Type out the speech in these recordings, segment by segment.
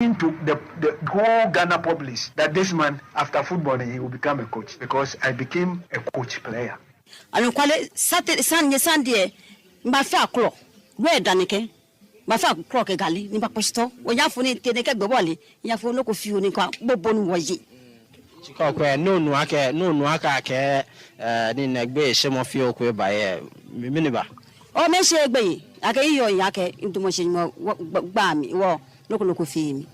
into the whole Ghana publish that this man, after football, he will become a coach because I became a coach player. And quite Sunday, my fair clock, where Danike, my fair clock a galley, Nipaposto, or Yafuni, Teneke Boboli, Yafu local few Nika, Bobon was it. No Nuaka, Ninegbe, Shemofio, by Miniba. Oh, Messi, I can hear Yake into machine, Bami, or local fee.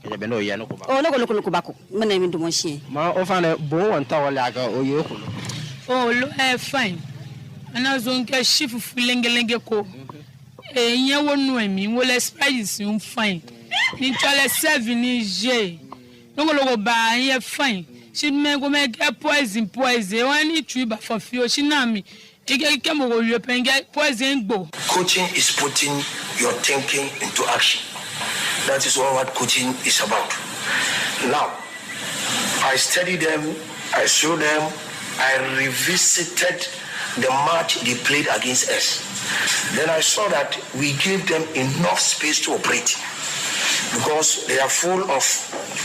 Oh, local tobacco, my name into machine. My often a bow and tower lager or you. Oh, fine. And I was on a ship of Lengelengeko. A year won't know me, will express you fine. Ninja 7 is J. No go buy here fine. She may go make a poison. One need tree but for few. She know me. It can go you and get poison go. Coaching is putting your thinking into action. That is what coaching is about. Now, I study them, I show them, I revisited the match they played against us. Then I saw that we gave them enough space to operate because they are full of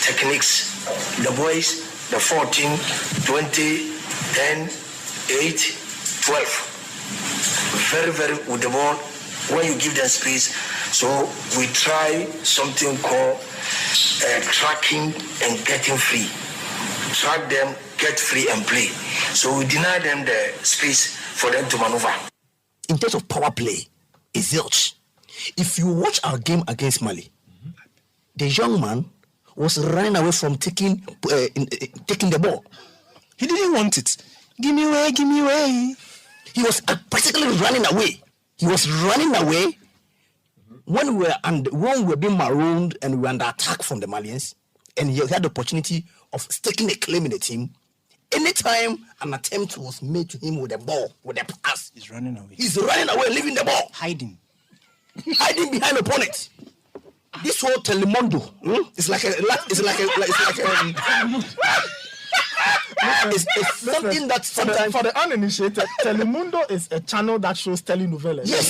techniques. The boys, the 14, 20, 10, 8, 12. Very, very with the ball when you give them space. So we try something called tracking and getting free. Track them, get free and play. So we deny them the space for them to maneuver. In terms of power play, it's zilch. If you watch our game against Mali, the young man was running away from taking the ball. He didn't want it. Give me away, give me away. He was practically running away. He was running away when we were being marooned and we were under attack from the Malians, and he had the opportunity of staking a claim in the team. Anytime an attempt was made to him with the ball, with the pass, he's running away. He's running away, leaving the ball, hiding behind the opponent. This whole Telemundo, it's like something that sometimes for the uninitiated, Telemundo is a channel that shows telenovelas. Yes.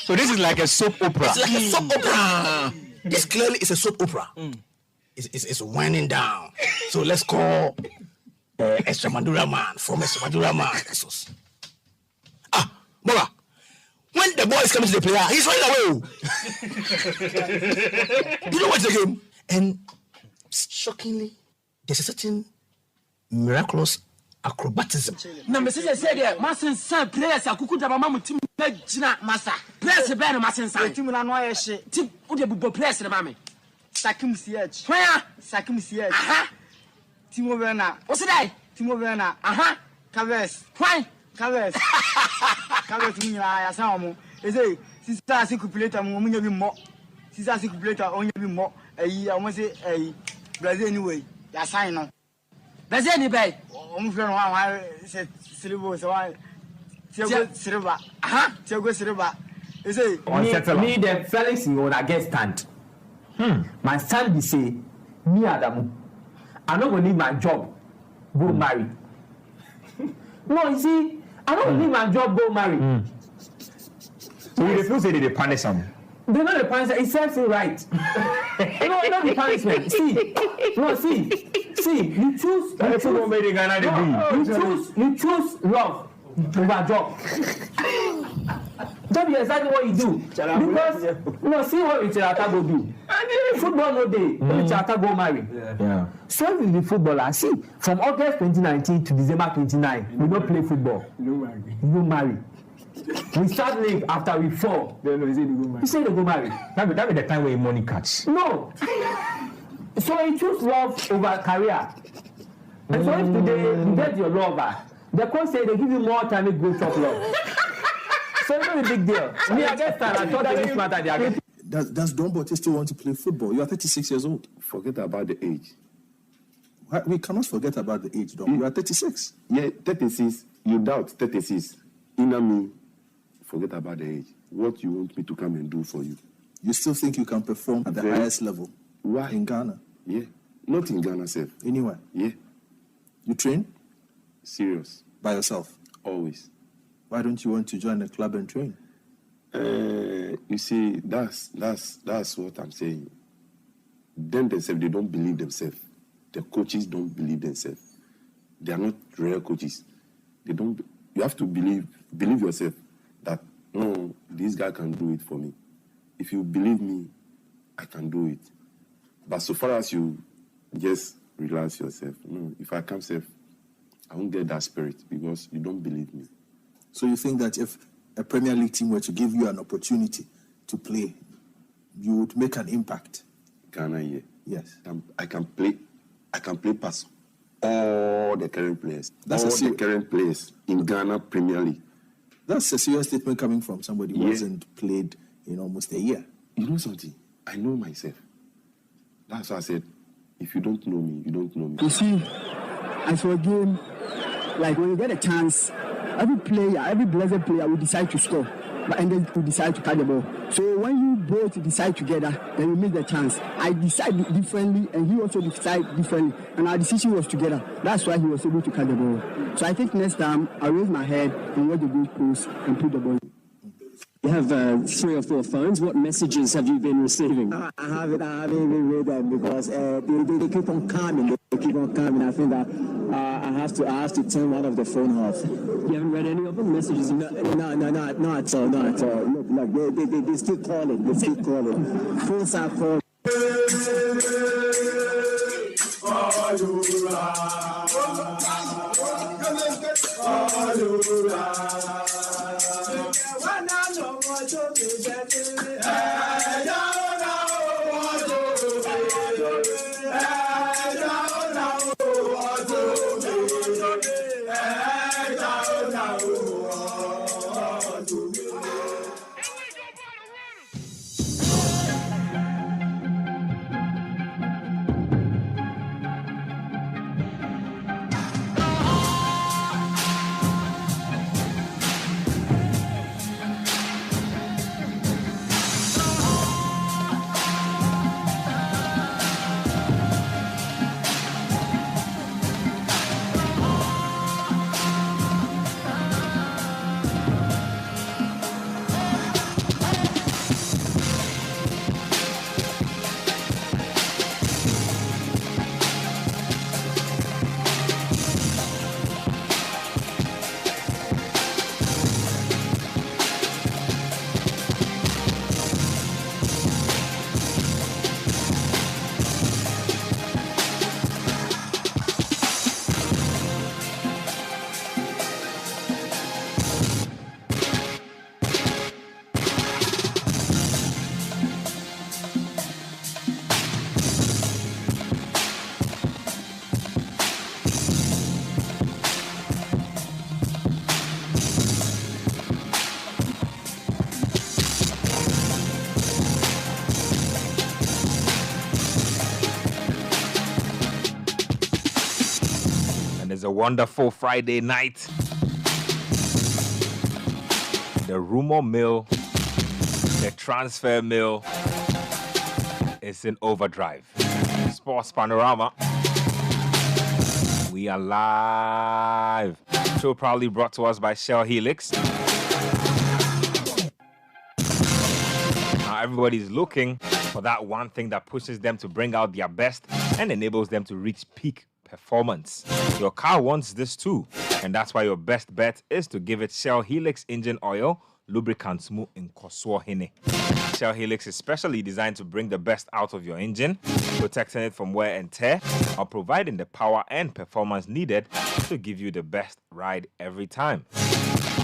So this is like a soap opera. It's like a soap opera. This clearly is a soap opera. It's winding down. So let's call Extremadura man from Extremadura man. Mola. When the boy is coming to the player, he's running away. You know what's the game? And shockingly, there's a certain miraculous acrobatism. Na message said there, masin san players akuku da mama mutim na gina masa. Players be no masin san. Team na no ye Team wo de bubo players na mama. Sakim CH. Where? Sakim CH. Aha. Team over na. What's that? Team over na. Aha. Havertz. Why? Havertz. Havertz ni ya san mo. E say sister sikupulator mo nya bi mo. Sister sikupulator onya bi mo. Ayi o mo say ayi Brazil anyway. Ya sign no. Brazil ni bay. O mo fẹ́ no wa say silver so wa. Tiago Silva. Aha. Tiago Silva. E say me the Felix you on against stand. My stand be say me Adamu. I no go need my job. Go marry. No, you see, I don't need my job. Go marry. So you refuse to they punish him. They're not the punishment. It serves you right. No, not the punishment. See. You choose. You choose love over job. That is exactly what you do. Because see what Richard go do. Football no day. Richard go marry. Yeah. So if the footballer, see, from August 2019 to December 29, we don't play football. You don't marry. We start league after we fall. You say they go marry. That be the time where your money catch. No. So you choose love over career. And so if today you get your lover, the coach say they give you more time to go chop love. So it's not a big deal. Me, I guess I thought that this matter. Does Don Bote still want to play football? You are 36 years old. Forget about the age. We cannot forget about the age, Don. You are 36. Yeah, 36. You doubt 36. Inner me, forget about the age. What you want me to come and do for you? You still think you can perform at the highest level? Why? In Ghana? Yeah. Not in Ghana, sir. Anywhere? Yeah. You train? Serious. By yourself? Always. Why don't you want to join a club and train? You see, that's what I'm saying. Them themselves, they don't believe themselves. The coaches don't believe themselves. They are not real coaches. They don't. You have to believe yourself that no, this guy can do it for me. If you believe me, I can do it. But so far as you just relax yourself, no, if I come safe, I won't get that spirit because you don't believe me. So you think that if a Premier League team were to give you an opportunity to play, you would make an impact? Ghana, yeah. Yes. I can play past all the current players. The current players in Ghana Premier League. That's a serious statement coming from somebody who hasn't played in almost a year. You know something? I know myself. That's why I said, if you don't know me, you don't know me. You see, as for a game, like when you get a chance, every blessed player will decide to score, and then will decide to catch the ball. So when you both decide together, then you miss the chance. I decide differently, and he also decide differently, and our decision was together. That's why he was able to catch the ball. So I think next time I'll raise my head and watch the goal post and put the ball. You have 3 or 4 phones. What messages have you been receiving? I haven't even read them because they keep on coming. They keep on coming. I think that I have to turn one of the phone off. You haven't read any of them? Messages? No, not at all. Look, they still calling. They still calling. Phones are calling. It's a wonderful Friday night. The rumor mill, the transfer mill is in overdrive. Sports Panorama. We are live. Show proudly brought to us by Shell Helix. Now everybody's looking for that one thing that pushes them to bring out their best and enables them to reach peak performance. Your car wants this too, and that's why your best bet is to give it Shell Helix engine oil, lubricants mu in Koswo Hene. Shell Helix is specially designed to bring the best out of your engine, protecting it from wear and tear, or providing the power and performance needed to give you the best ride every time.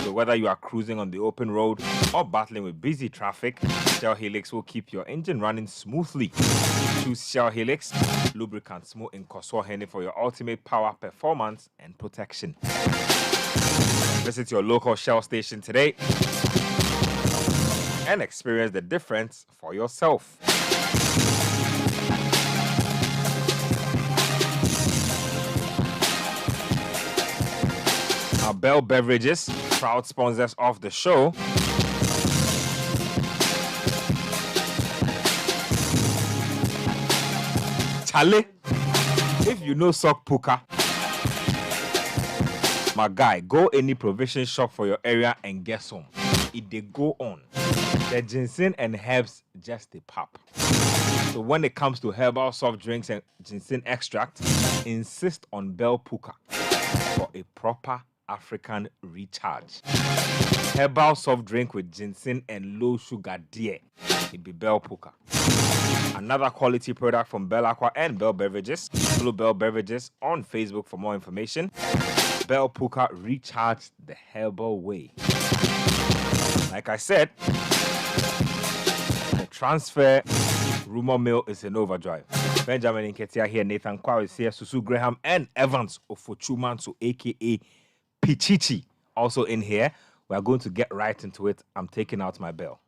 So whether you are cruising on the open road or battling with busy traffic, Shell Helix will keep your engine running smoothly. Choose Shell Helix, lubricants mu in Koswo Hene for your ultimate power, performance, and protection. Visit your local Shell station today and experience the difference for yourself. Our Bell Beverages, proud sponsors of the show. Charlie, if you know sock puka, my guy, go any provision shop for your area and get some. if they go on, the ginseng and herbs just a pop. So when it comes to herbal soft drinks and ginseng extract, insist on Bell Puka for a proper African recharge. Herbal soft drink with ginseng and low sugar, dear. It be Bell Puka. Another quality product from Bell Aqua and Bell Beverages. Follow Bell Beverages on Facebook for more information. Bell Puka, recharge the herbal way. Like I said, the transfer rumor mill is in overdrive. Benjamin Nketiah here, Nathan Kwao is here, Susu Graham and Evans Ofochumanso, aka Pichichi, also in here. We are going to get right into it. I'm taking out my bell.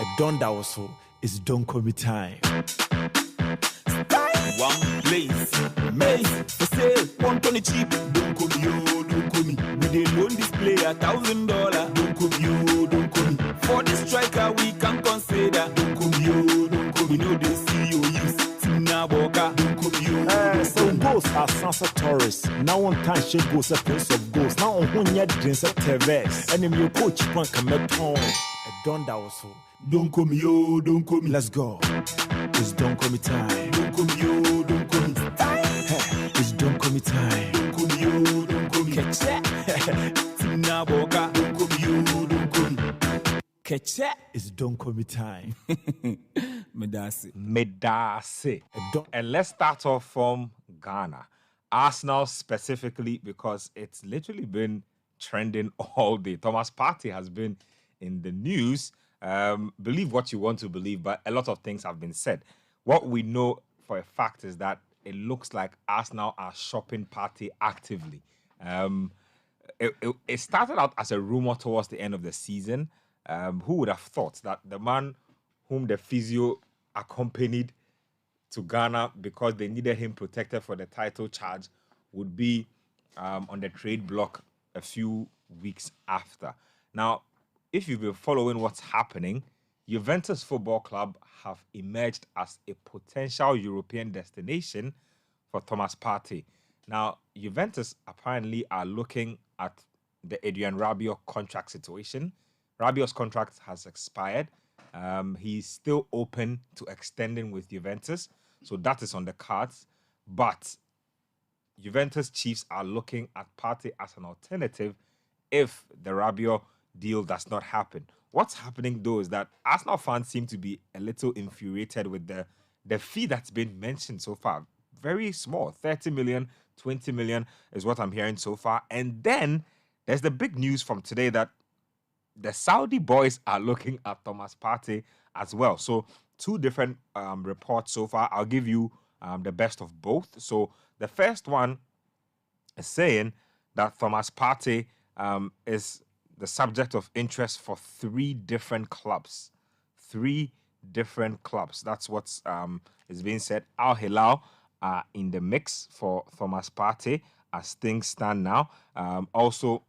A don that was so is don't call me time. One place, maze for sale, 120 cheap. Don't call me, oh, don't call me. We dey loan this player $1,000. Don't call me, oh, don't call me. For the striker we can consider. Don't call me, oh, don't call me. No, they see you use Tina Boka. Don't call me, oh. So ghosts are Sansa Taurus. Now one time she goes a prince of ghosts. Now on one yet drinks a Tevez. And if your coach punk come at home, a don that was so. Don't call me, oh, don't call me. Let's go. It's don't call me time. Don't call me, oh, don't call me. Hey, it's don't call me time. Don't call me, oh, don't call me. Catch that. Tina Boka. Don't call me, oh, don't call me. Catch that. It's don't call me time. Medase. And let's start off from Ghana. Arsenal specifically, because it's literally been trending all day. Thomas Partey has been in the news. Believe what you want to believe, but a lot of things have been said. What we know for a fact is that it looks like Arsenal are shopping Partey actively. It started out as a rumor towards the end of the season. Who would have thought that the man whom the physio accompanied to Ghana because they needed him protected for the title charge would be on the trade block a few weeks after. Now, if you've been following what's happening, Juventus Football Club have emerged as a potential European destination for Thomas Partey. Now, Juventus apparently are looking at the Adrian Rabiot contract situation. Rabiot's contract has expired. He's still open to extending with Juventus, so that is on the cards. But Juventus chiefs are looking at Partey as an alternative if the Rabiot deal does not happen. What's happening though is that Arsenal fans seem to be a little infuriated with the fee that's been mentioned so far. Very small, 30 million, 20 million is what I'm hearing so far. And then there's the big news from today that the Saudi boys are looking at Thomas Partey as well. So two different reports so far. I'll give you the best of both. So the first one is saying that Thomas Partey is the subject of interest for 3 different clubs. 3 different clubs. That's what's is being said. Al Hilal are in the mix for Thomas Partey as things stand now. Also,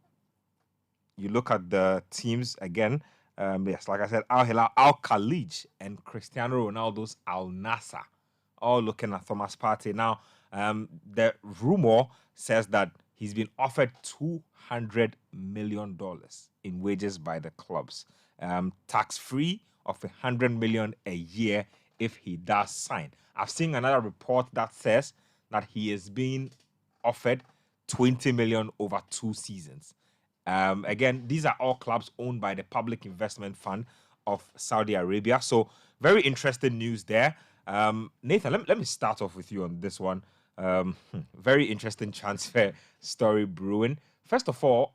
you look at the teams again. Yes, like I said, Al Hilal, Al Khalij, and Cristiano Ronaldo's Al Nassr, all looking at Thomas Partey. Now, the rumor says that he's been offered $200 million in wages by the clubs, tax-free of $100 million a year if he does sign. I've seen another report that says that he is being offered $20 million over 2 seasons. Again, these are all clubs owned by the Public Investment Fund of Saudi Arabia. So very interesting news there. Nathan, let me start off with you on this one. Very interesting transfer story brewing. First of all,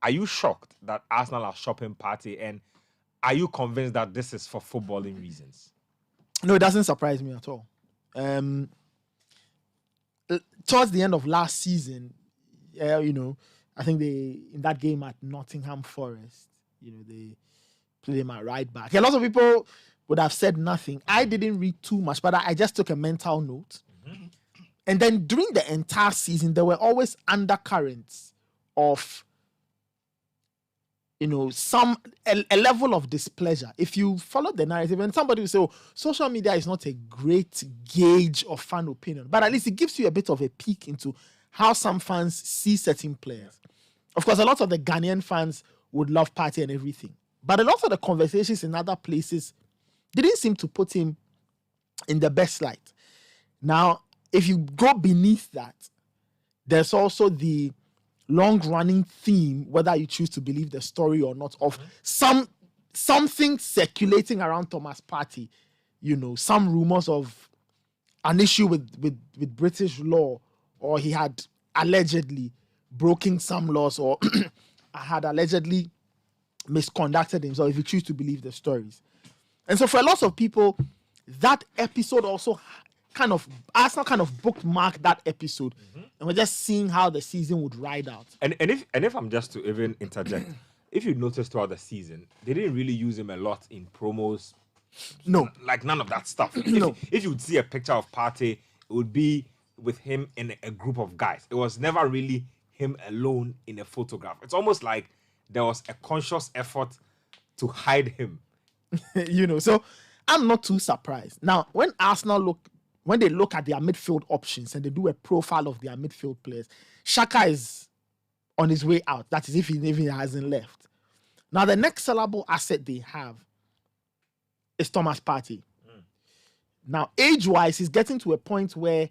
are you shocked that Arsenal are shopping Partey, and are you convinced that this is for footballing reasons? No, it doesn't surprise me at all. Towards the end of last season, I think they, in that game at Nottingham Forest, they played him at right back. A lot of people would have said nothing. I didn't read too much, but I just took a mental note. Mm-hmm. And then during the entire season, there were always undercurrents of, a level of displeasure. If you follow the narrative, and somebody will say, oh, social media is not a great gauge of fan opinion, but at least it gives you a bit of a peek into how some fans see certain players. Of course, a lot of the Ghanaian fans would love Partey and everything. But a lot of the conversations in other places didn't seem to put him in the best light. Now, if you go beneath that, there's also the long-running theme, whether you choose to believe the story or not, of something circulating around Thomas Partey. You know, some rumors of an issue with British law, or he had allegedly broken some laws, or had allegedly misconducted himself, if you choose to believe the stories. And so for a lot of people, that episode also Arsenal kind of bookmarked that episode, and we're just seeing how the season would ride out. And if I'm just to even interject, if you notice throughout the season, they didn't really use him a lot in promos. No, like none of that stuff. No. If you would see a picture of Partey, it would be with him in a group of guys. It was never really him alone in a photograph. It's almost like there was a conscious effort to hide him. So I'm not too surprised. Now, when they look at their midfield options and they do a profile of their midfield players, Xhaka is on his way out. That is, if he hasn't left. Now, the next sellable asset they have is Thomas Partey. Now, age-wise, he's getting to a point where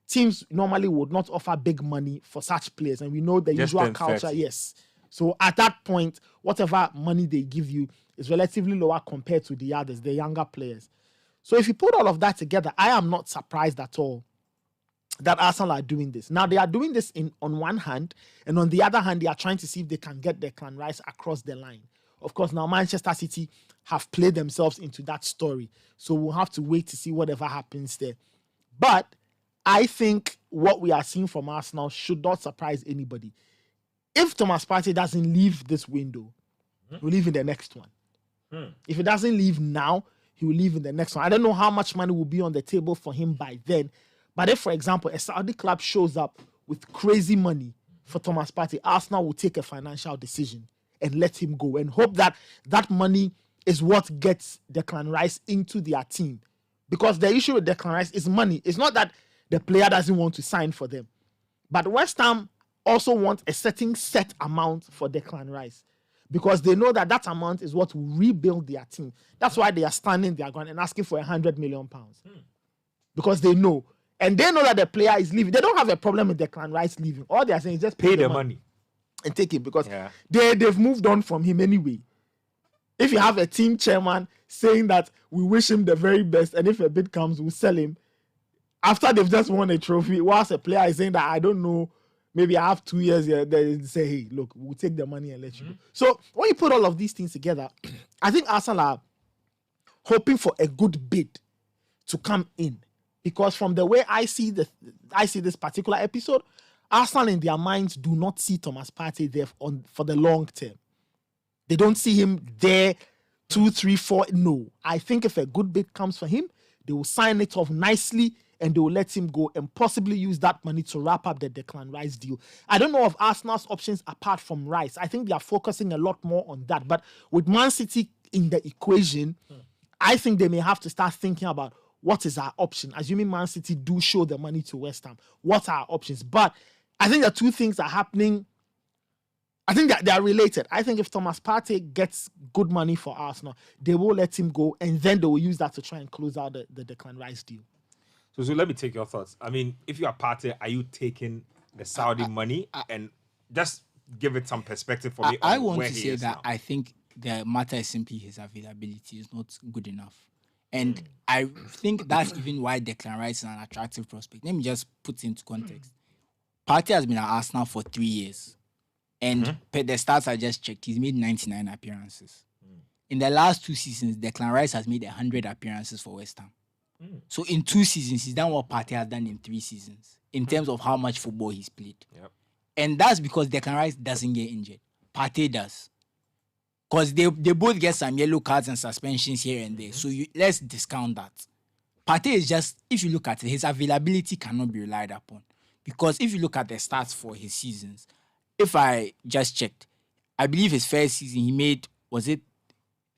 teams normally would not offer big money for such players. And we know the Just usual culture, 30. yes. So at that point, whatever money they give you is relatively lower compared to the others, the younger players. So if you put all of that together, I am not surprised at all that Arsenal are doing this. Now, they are doing this on one hand, and on the other hand, they are trying to see if they can get Declan Rice across the line. Of course, now Manchester City have played themselves into that story, so we'll have to wait to see whatever happens there. But I think what we are seeing from Arsenal should not surprise anybody. If Thomas Partey doesn't leave this window, he'll leave in the next one. If he doesn't leave now, he will leave in the next one. I don't know how much money will be on the table for him by then. But if, for example, a Saudi club shows up with crazy money for Thomas Partey, Arsenal will take a financial decision and let him go and hope that that money is what gets Declan Rice into their team. Because the issue with Declan Rice is money. It's not that the player doesn't want to sign for them. But West Ham also want a set amount for Declan Rice, because they know that amount is what will rebuild their team. That's why they are standing their ground and asking for £100 million. Because they know. And they know that the player is leaving. They don't have a problem with Declan Rice leaving. All they are saying is just Pay the money and take it, because they've moved on from him anyway. If you have a team chairman saying that we wish him the very best, and if a bid comes, we'll sell him, after they've just won a trophy, whilst a player is saying that, I don't know, maybe I have 2 years here, they say, hey, look, we'll take the money and let you go. So when you put all of these things together, I think Arsenal are hoping for a good bid to come in. Because from the way I see this particular episode, Arsenal in their minds do not see Thomas Partey there for the long term. They don't see him there 2, 3, 4. No. I think if a good bid comes for him, they will sign it off nicely and they will let him go and possibly use that money to wrap up the Declan Rice deal. I don't know of Arsenal's options apart from Rice. I think they are focusing a lot more on that. But with Man City in the equation, I think they may have to start thinking about what is our option, assuming Man City do show the money to West Ham. What are our options? But I think the two things are happening. I think that they are related. I think if Thomas Partey gets good money for Arsenal, they will let him go, and then they will use that to try and close out the Declan Rice deal. So let me take your thoughts. I mean, if you are Partey, are you taking the Saudi money? And just give it some perspective for me. I want to say that I think the matter is simply his availability is not good enough. And I think that's even why Declan Rice is an attractive prospect. Let me just put it into context. Partey has been at Arsenal for 3 years. And per the stats I just checked, he's made 99 appearances. In the last 2 seasons, Declan Rice has made 100 appearances for West Ham. So in 2 seasons, he's done what Partey has done in 3 seasons in terms of how much football he's played. And that's because Declan Rice doesn't get injured. Partey does. Because they both get some yellow cards and suspensions here and there. So let's discount that. Partey is just, if you look at it, his availability cannot be relied upon. Because if you look at the stats for his seasons, if I just checked, I believe his first season he made,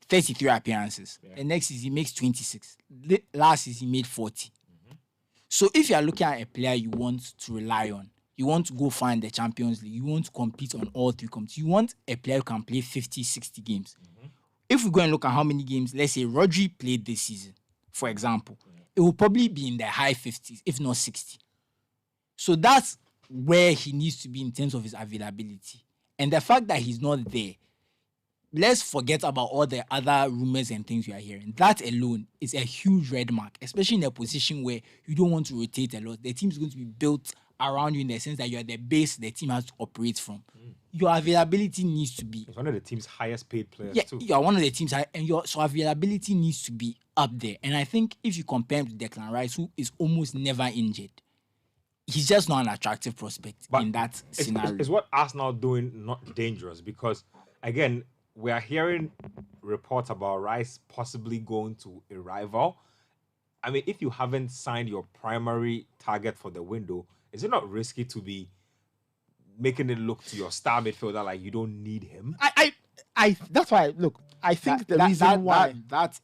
33 appearances. The next season he makes 26. Last season he made 40. So if you are looking at a player you want to rely on, You want to go find the Champions League. You want to compete on all 3 competitions. You want a player who can play 50, 60 games. If we go and look at how many games, let's say Rodri played this season, for example, it will probably be in the high 50s, if not 60. So that's where he needs to be in terms of his availability. And the fact that he's not there, let's forget about all the other rumors and things we are hearing. That alone is a huge red mark, especially in a position where you don't want to rotate a lot. The team is going to be built around you in the sense that you are the base the team has to operate from. Your availability needs to be... He's one of the team's highest paid players too. You are one of the teams, and your availability needs to be up there. And I think if you compare him to Declan Rice, who is almost never injured, he's just not an attractive prospect in that scenario. Is what Arsenal doing not dangerous? Because, again, we are hearing reports about Rice possibly going to a rival. I mean, if you haven't signed your primary target for the window, is it not risky to be making it look to your star midfielder like you don't need him? I that's why, look, I think the reason why... That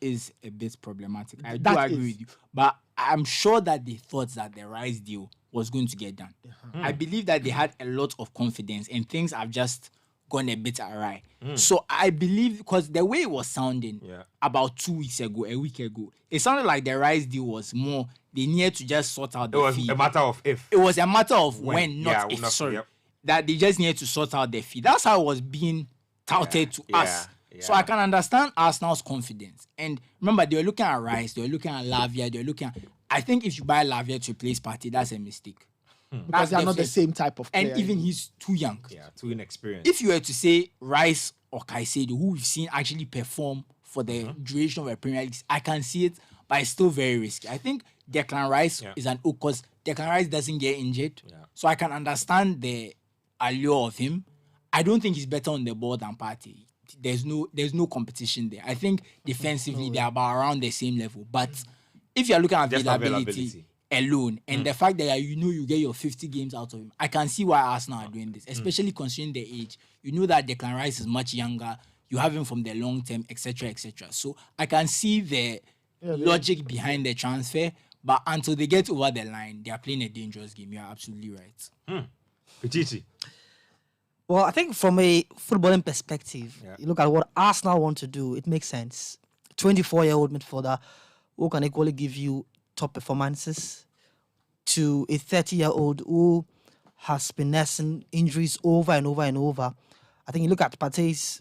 is a bit problematic. I do agree with you. But I'm sure that they thought that the Rice deal was going to get done. I believe that they had a lot of confidence and things have just gone a bit awry. So I believe, because the way it was sounding about 2 weeks ago, a week ago, it sounded like the Rice deal was more, they needed to just sort out the fee. It was a matter of if. It was a matter of when, not if. Sorry. That they just needed to sort out the fee. That's how it was being touted to us. So I can understand Arsenal's confidence. And remember, they were looking at Rice, they were looking at Lavia, they were looking at... I think if you buy Lavia to replace Partey, that's a mistake. Because they are not the same type of player. And even he's too young. Yeah, too inexperienced. If you were to say Rice or Caicedo, who we've seen actually perform for the duration of a Premier League, I can see it, but it's still very risky. I think Declan Rice is an oak because Declan Rice doesn't get injured. So I can understand the allure of him. I don't think he's better on the ball than Partey. There's no competition there. I think defensively they are about around the same level. But if you're looking at availability alone and the fact that you get your 50 games out of him, I can see why Arsenal are doing this, especially considering the age. You know that Declan Rice is much younger. You have him from the long term, etc., etc. So I can see the logic behind the transfer. But until they get over the line, they are playing a dangerous game. You're absolutely right. Pichichi. Well, I think from a footballing perspective, you look at what Arsenal want to do, it makes sense. 24-year-old midfielder who can equally give you top performances to a 30-year-old who has been nursing injuries over and over and over. I think you look at Partey's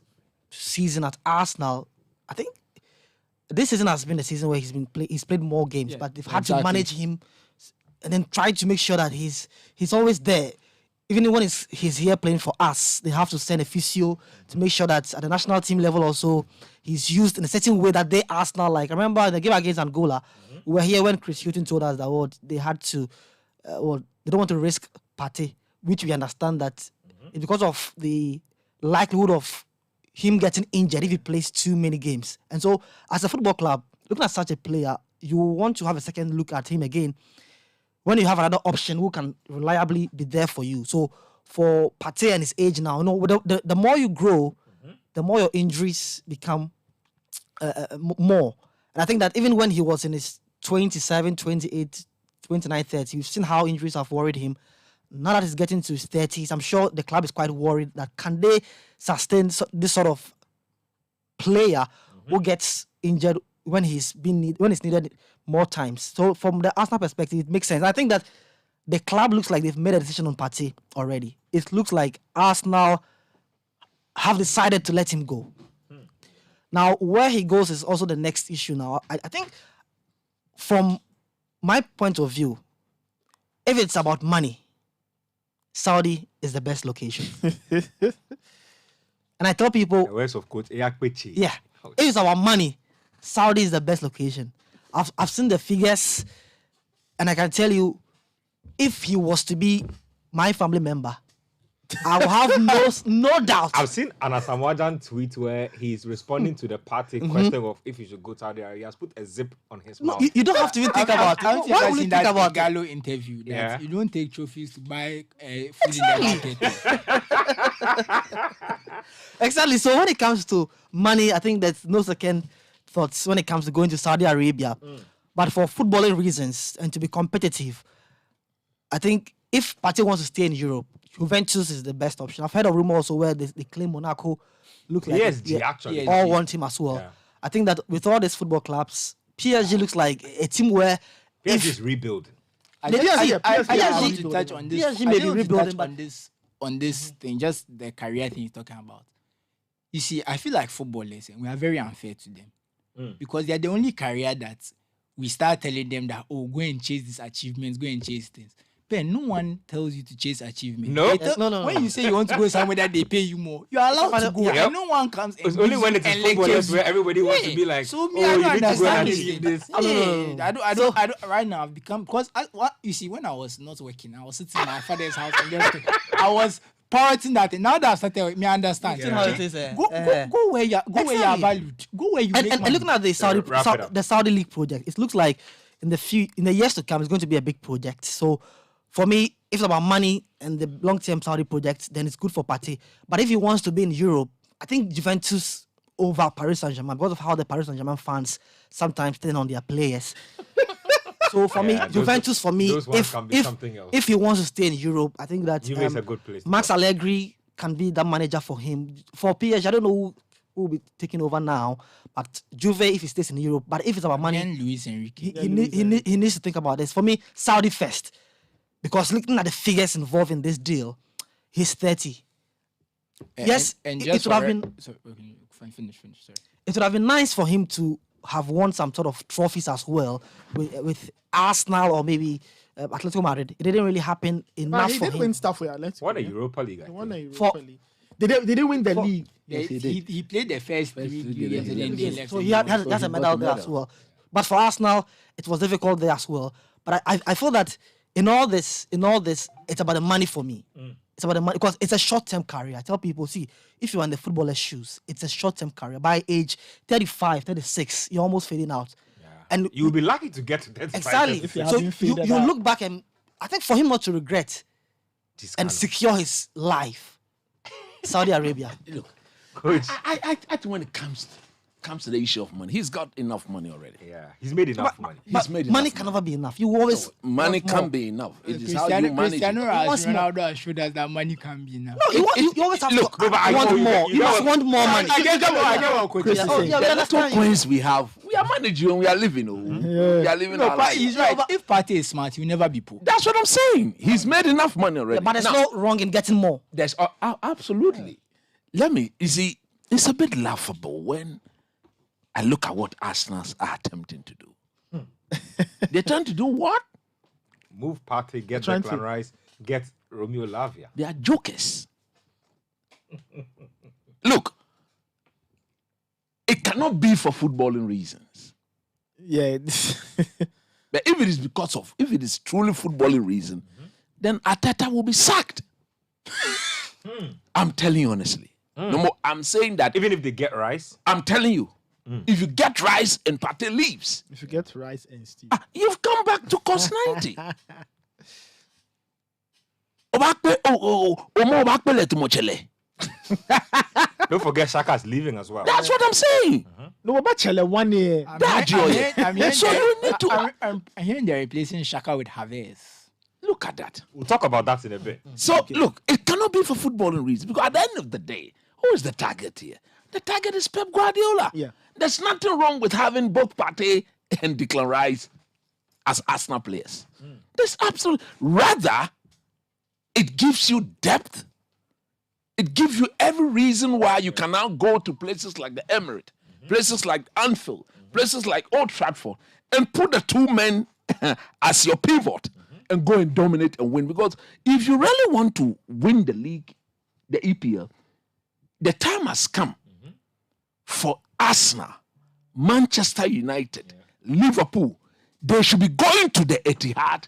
season at Arsenal, I think this season has been the season where he's played more games, but they've had to manage him and then try to make sure that he's always there. Even when he's here playing for us, they have to send a physio to make sure that at the national team level also, he's used in a certain way that they Arsenal like. I remember the game against Angola, we were here when Chris Hughton told us that they had to, they don't want to risk Partey, which we understand that it's because of the likelihood of him getting injured if he plays too many games. And so, as a football club, looking at such a player, you want to have a second look at him again when you have another option who can reliably be there for you. So for Partey and his age now, the more you grow, the more your injuries become more. And I think that even when he was in his 27, 28, 29, 30, you've seen how injuries have worried him. Now that he's getting to his 30s, I'm sure the club is quite worried that can they sustain this sort of player who gets injured when he's needed more times. So from the Arsenal perspective, it makes sense. I think that the club looks like they've made a decision on Partey already. It looks like Arsenal have decided to let him go. Now, where he goes is also the next issue now. I think from my point of view, if it's about money, Saudi is the best location. And I tell people, the words of coach, if it's about money, Saudi is the best location. I've seen the figures, and I can tell you, if he was to be my family member, I will have no doubt. I've seen an Asamoah tweet where he's responding to the party question of if he should go to Saudi Arabia. He has put a zip on his mouth. You don't have to even think about it. Why would you think about Gallo interview that you don't take trophies to buy food in the market? Exactly. So when it comes to money, I think there's no second thoughts when it comes to going to Saudi Arabia. But for footballing reasons and to be competitive, I think if Partey wants to stay in Europe, Juventus is the best option. I've heard of rumors also where they claim Monaco look like PSG actually all want him as well. Yeah. I think that with all these football clubs, PSG looks like a team where PSG is rebuilding. I PSG want to touch on this. PSG may be rebuilding, but on this thing, just the career thing he's talking about. You see, I feel like footballers, we are very unfair to them because they are the only career that we start telling them that, oh, go and chase these achievements, go and chase things. But no one tells you to chase achievement. No. No. When you say you want to go somewhere that they pay you more, you are allowed to go. Yep. And no one comes. It's only when it's footballers where everybody wants to be like, so me, oh, I you don't need to go and understand achieve this. this. I don't. Right now, I've become because what you see when I was not working, I was sitting in my father's house and just I was parroting that thing. Now that I've started working, I understand. How it is, Go where you are valued. Go where you make money. And looking at the Saudi League project, it looks like in the years to come, it's going to be a big project. So for me, if it's about money and the long-term Saudi project, then it's good for Partey. But if he wants to be in Europe, I think Juventus over Paris Saint-Germain because of how the Paris Saint-Germain fans sometimes turn on their players. So for me, Juventus for me, if he wants to stay in Europe, I think that Juve is a good place. Max Allegri can be the manager for him. For PSG, I don't know who will be taking over now, but Juve if he stays in Europe. But if it's about money, Luis Enrique. He needs to think about this. For me, Saudi first. Because looking at the figures involved in this deal, he's 30. Yes, and it would have been. Finish. Sorry. It would have been nice for him to have won some sort of trophies as well with Arsenal or maybe Atletico Madrid. It didn't really happen enough he for didn't him. win stuff with Atletico. What a Europa League. They won a Europa League. They didn't win the league. Yes, he played the first 3 years and then he left. So that's a medal there as well. But for Arsenal, it was difficult there as well. But I feel that in all this, it's about the money for me. It's about the money because it's a short-term career. I tell people, see, if you're in the footballer's shoes, it's a short-term career. By age 35, 36, you're almost fading out. Yeah. And you'll be lucky to get to 35. Exactly. So you look back and I think for him not to regret and secure his life, Saudi Arabia. Look, Coach. I think when it comes to the issue of money, he's got enough money already. Yeah, he's made enough money. Money can never be enough. You always money can be enough. It is how you manage it. Ronaldo showed us that money can be enough. No, you always have to want more. You must want more money. I get what Coach is saying. The little coins we have, we are managing and we are living. We are living our life. He's right. If Partey is smart, he'll never be poor. That's what I'm saying. He's made enough money already. But there's no wrong in getting more. There's absolutely. You see, it's a bit laughable when I look at what Arsenal are attempting to do. They're trying to do what? Move Partey, get Declan Rice, get Romeo Lavia. They are jokers. Look, it cannot be for footballing reasons. Yeah. But if it is truly footballing reason, then Arteta will be sacked. I'm telling you honestly. No more. I'm saying that even if they get Rice, I'm telling you. If you get Rice and Partey leaves, if you get Rice and Steve, you've come back to cost 90. Don't forget Shaka's leaving as well. That's what I'm saying. No, but Chile 1 year. So you need to. I'm hearing they're replacing Shaka with Havertz. Look at that. We'll talk about that in a bit. So look, it cannot be for footballing reasons because at the end of the day, who is the target here? The target is Pep Guardiola. Yeah. There's nothing wrong with having both Partey and Declan Rice as Arsenal players. There's absolutely... Rather, it gives you depth. It gives you every reason why you can now go to places like the Emirates, places like Anfield, places like Old Trafford, and put the two men as your pivot and go and dominate and win. Because if you really want to win the league, the EPL, the time has come for Arsenal, Manchester United, Liverpool. They should be going to the Etihad,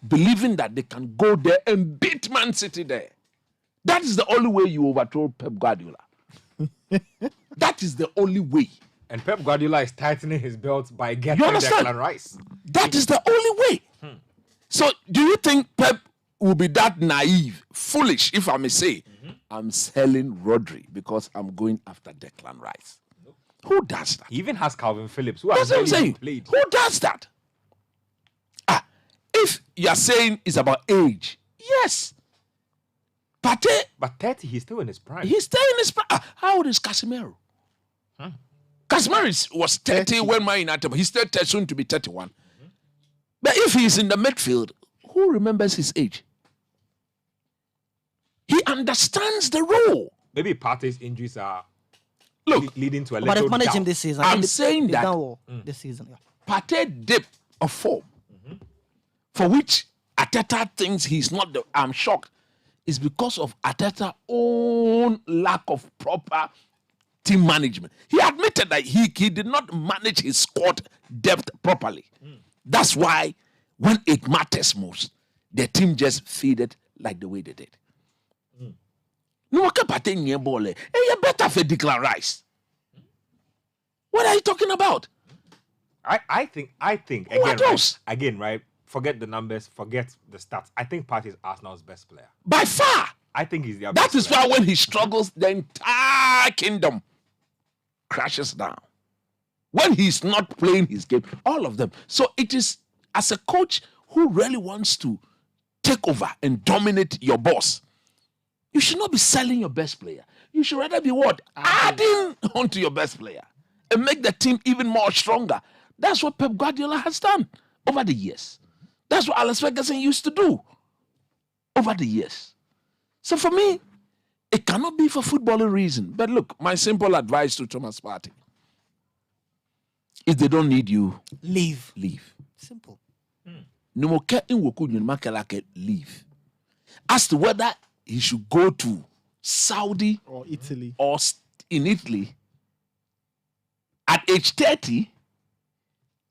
believing that they can go there and beat Man City there. That is the only way you overthrow Pep Guardiola. That is the only way. And Pep Guardiola is tightening his belt by getting Declan Rice. That is the only way. So do you think Pep will be that naive, foolish, if I may say, I'm selling Rodri because I'm going after Declan Rice? Who does that? He even has Calvin Phillips, who That's has what I'm saying. played. Who does that? If you're saying it's about age, Yes. Partey. But 30, he's still in his prime. He's still in his prime. How old is Casemiro? Casemiro was 30 when Man United, but he's still soon to be 31. But if he's in the midfield, who remembers his age? He understands the role. Maybe Partey's injuries are leading to a But little they've managed doubt. him this season. I'm saying that this season. Yeah. Partey dip of form, for which Arteta thinks he's not the. I'm shocked. Is because of Arteta's own lack of proper team management. He admitted that he did not manage his squad depth properly. That's why when it matters most, the team just faded like the way they did. No one can Partey near ball. Hey, you better for Declan Rice. What are you talking about? I think again, right? Forget the numbers, forget the stats. I think Partey is Arsenal's best player. By far. I think he's their That best is player. why when he struggles, the entire kingdom crashes down. When he's not playing his game, all of them. So it is, as a coach who really wants to take over and dominate your boss, you should not be selling your best player. You should rather be what? Adding on to your best player and make the team even more stronger. That's what Pep Guardiola has done over the years. That's what Alex Ferguson used to do over the years. So for me, it cannot be for footballing reason. But look, my simple advice to Thomas Partey: if they don't need you, leave. Simple. No more leave. As to whether he should go to Saudi or Italy or in Italy at age 30,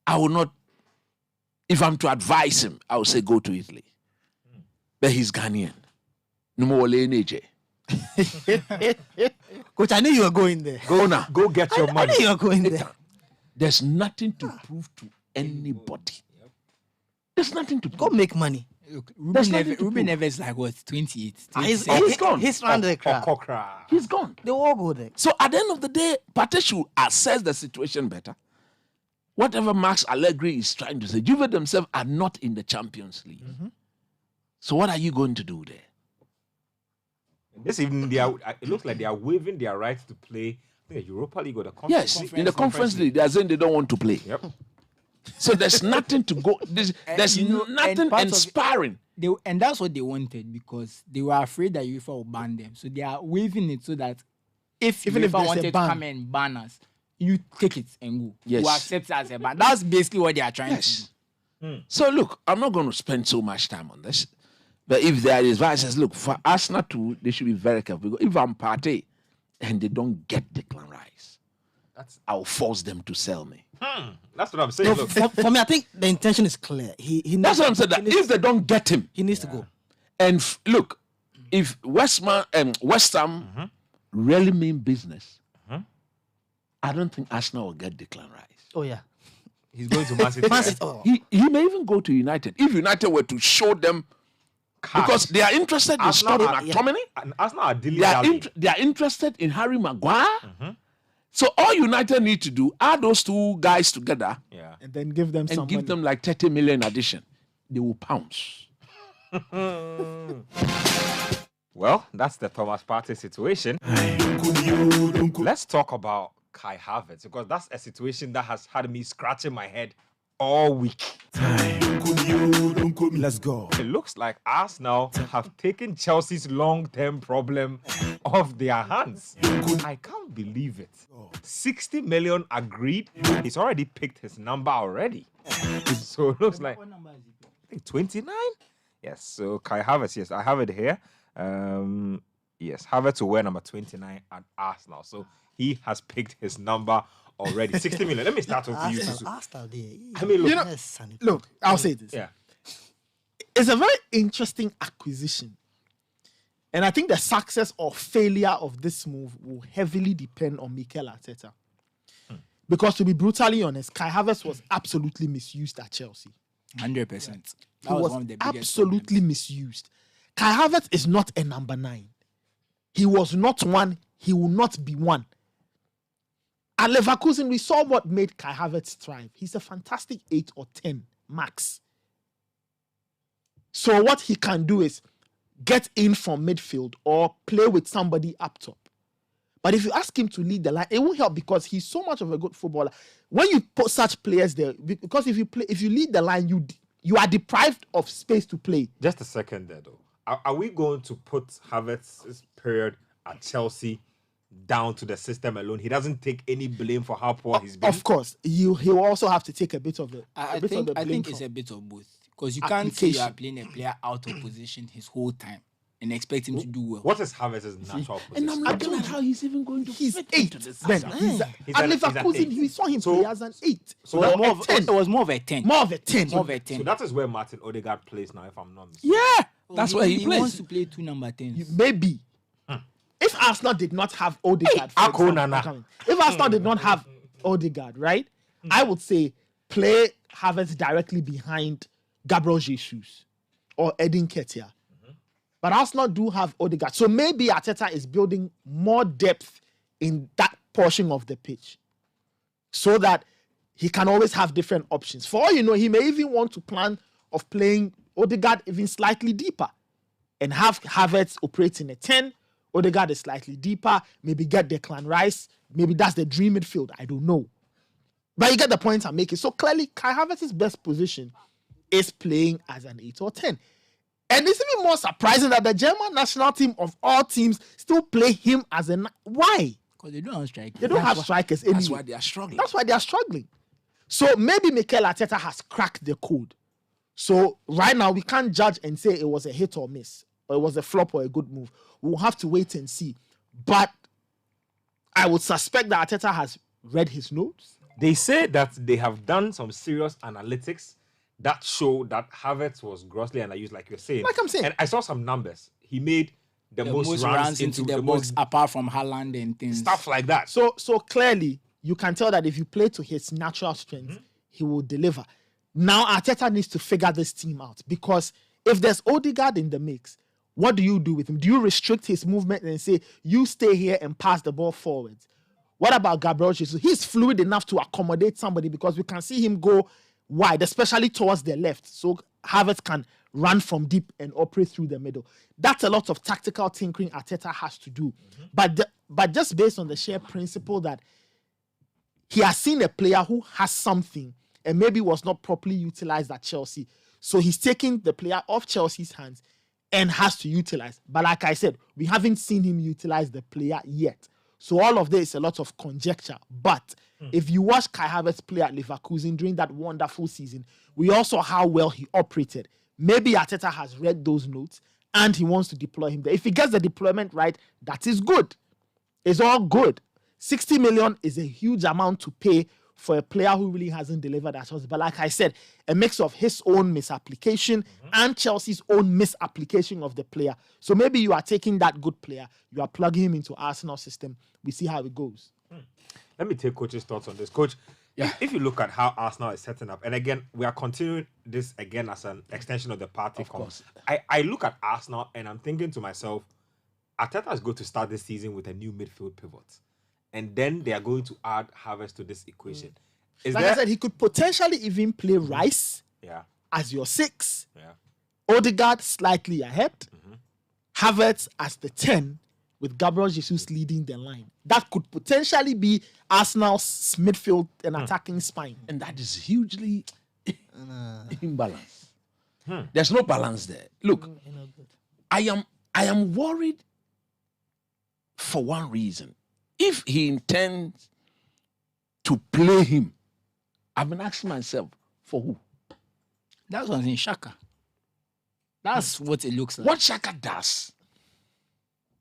I will not. If I'm to advise him, I would say go to Italy. But he's Ghanaian. No more NJ. Coach, I knew you were going there. Go now. Go get your I money. knew you were going there. There's nothing to prove to anybody. There's nothing to go make money. Look, There's nothing to Ruben prove. Neves is like what, 28? He's gone. He's around the crowd. He's gone. They all go there. So at the end of the day, Partey should assess the situation better. Whatever Max Allegri is trying to say, Juve themselves are not in the Champions League. So what are you going to do there? This evening, it looks like they are waiving their right to play the Europa League or the Yes, in the Conference League, they are saying they don't want to play. Yep. So there's nothing to go. There's nothing inspiring. And that's what they wanted, because they were afraid that UEFA will ban them. So they are waiving it so that if Even if UEFA there's a wanted to ban. come and ban us, you take it and go. Yes. You accept it as a ban. That's basically what they are trying to do. So look, I'm not going to spend so much time on this. But if there is advices, look, for Arsenal too, they should be very careful. Because if I'm Partey and they don't get Declan Rice, I'll force them to sell me. That's what I'm saying. No, Look. for me, I think the intention is clear. He That's what I'm saying. That if they don't get him, he needs to go. And look, if West Ham really mean business, I don't think Arsenal will get Declan Rice. Oh yeah, he's going to Man City. Man City. Oh. He may even go to United if United were to show them. Because they are interested in Scott McTominay. And Arsenal are dealing. They are interested in Harry Maguire. So all United need to do, add those two guys together, and then give them some and give money. them like 30 million addition. They will pounce. Well, that's the Thomas Partey situation. Let's talk about Kai Havertz, because that's a situation that has had me scratching my head all week. Let's go. It looks like Arsenal have taken Chelsea's long-term problem off their hands. I can't believe it. 60 million agreed. He's already picked his number already. So it looks like, I think 29? Yes, so Kai Havertz, yes, I have it here. Yes, Havertz will wear number 29 at Arsenal. So he has picked his number already. 60 million. Let me start with you. Arsenal there. I mean, look. You know, look, I'll say this. Yeah. It's a very interesting acquisition. And I think the success or failure of this move will heavily depend on Mikel Arteta. Because to be brutally honest, Kai Havertz was absolutely misused at Chelsea. 100%. He was absolutely misused. Kai Havertz is not a number 9. He was not one. He will not be one. At Leverkusen, we saw what made Kai Havertz thrive. He's a fantastic 8 or 10 max. So what he can do is get in from midfield or play with somebody up top. But if you ask him to lead the line, it won't help because he's so much of a good footballer. When you put such players there, because if you lead the line, you are deprived of space to play. Just a second there, though. Are we going to put Havertz's period at Chelsea down to the system alone? He doesn't take any blame for how poor he's been. Of course, he will also have to take a bit of the. I think it's a bit of both because you can't say you are playing a player out of position his whole time and expect him to do well. What is Havertz's natural position? And I'm looking at how he's even going to fit into the Ben, system. at Leverkusen, we saw him play as an 8. So it was more of a 10. More of a 10. More of a 10. So that is where Martin Odegaard plays now, if I'm not mistaken. Yeah, that's where he He plays. wants to play 2 number 10s. Maybe. If Arsenal did not have Odegaard, if Arsenal did not have Odegaard, right, I would say play Havertz directly behind Gabriel Jesus or Edin Ketia. But Arsenal do have Odegaard. So maybe Arteta is building more depth in that portion of the pitch so that he can always have different options. For all you know, he may even want to plan of playing Odegaard even slightly deeper and have Havertz operate in a 10. Odegaard is slightly deeper. Maybe get Declan Rice. Maybe that's the dream midfield. I don't know. But you get the point I'm making. So clearly, Kai Havertz's best position is playing as an 8 or 10. And it's even more surprising that the German national team of all teams still play him as a... Why? Because they don't have strikers. They don't have strikers anyway. That's why they are struggling. That's why they are struggling. So maybe Mikel Arteta has cracked the code. So right now, we can't judge and say it was a hit or miss, or it was a flop or a good move. We'll have to wait and see. But I would suspect that Arteta has read his notes. They say that they have done some serious analytics that show that Havertz was grossly underused, like you're saying. Like I'm saying. And I saw some numbers. He made the most runs into the box apart from Haaland and things. Stuff like that. So clearly, you can tell that if you play to his natural strength, he will deliver. Now, Arteta needs to figure this team out because if there's Odegaard in the mix, what do you do with him? Do you restrict his movement and say, you stay here and pass the ball forwards? What about Gabriel Jesus? He's fluid enough to accommodate somebody because we can see him go wide, especially towards the left. So Havertz can run from deep and operate through the middle. That's a lot of tactical tinkering Arteta has to do. But just based on the sheer principle that he has seen a player who has something and maybe was not properly utilized at Chelsea. So he's taking the player off Chelsea's hands and has to utilize. But like I said, we haven't seen him utilize the player yet. So all of this is a lot of conjecture. But if you watch Kai Havertz play at Leverkusen during that wonderful season, we also saw how well he operated. Maybe Arteta has read those notes and he wants to deploy him there. If he gets the deployment right, that is good. It's all good. 60 million is a huge amount to pay for a player who really hasn't delivered at Chelsea. But like I said, a mix of his own misapplication and Chelsea's own misapplication of the player. So maybe you are taking that good player, you are plugging him into Arsenal system. We see how it goes. Let me take Coach's thoughts on this. Coach, if you look at how Arsenal is setting up, and again, we are continuing this again as an extension of the party. Of course. I look at Arsenal and I'm thinking to myself, Arteta is going to start this season with a new midfield pivot. And then they are going to add Havertz to this equation. I said, he could potentially even play Rice as your 6. Odegaard slightly ahead. Havertz as the 10 with Gabriel Jesus leading the line. That could potentially be Arsenal's midfield and attacking spine. And that is hugely imbalanced. There's no balance there. Look, I am worried for one reason. If he intends to play him, I've been asking myself, for who? That's what's in Xhaka. That's what it looks like. What Xhaka does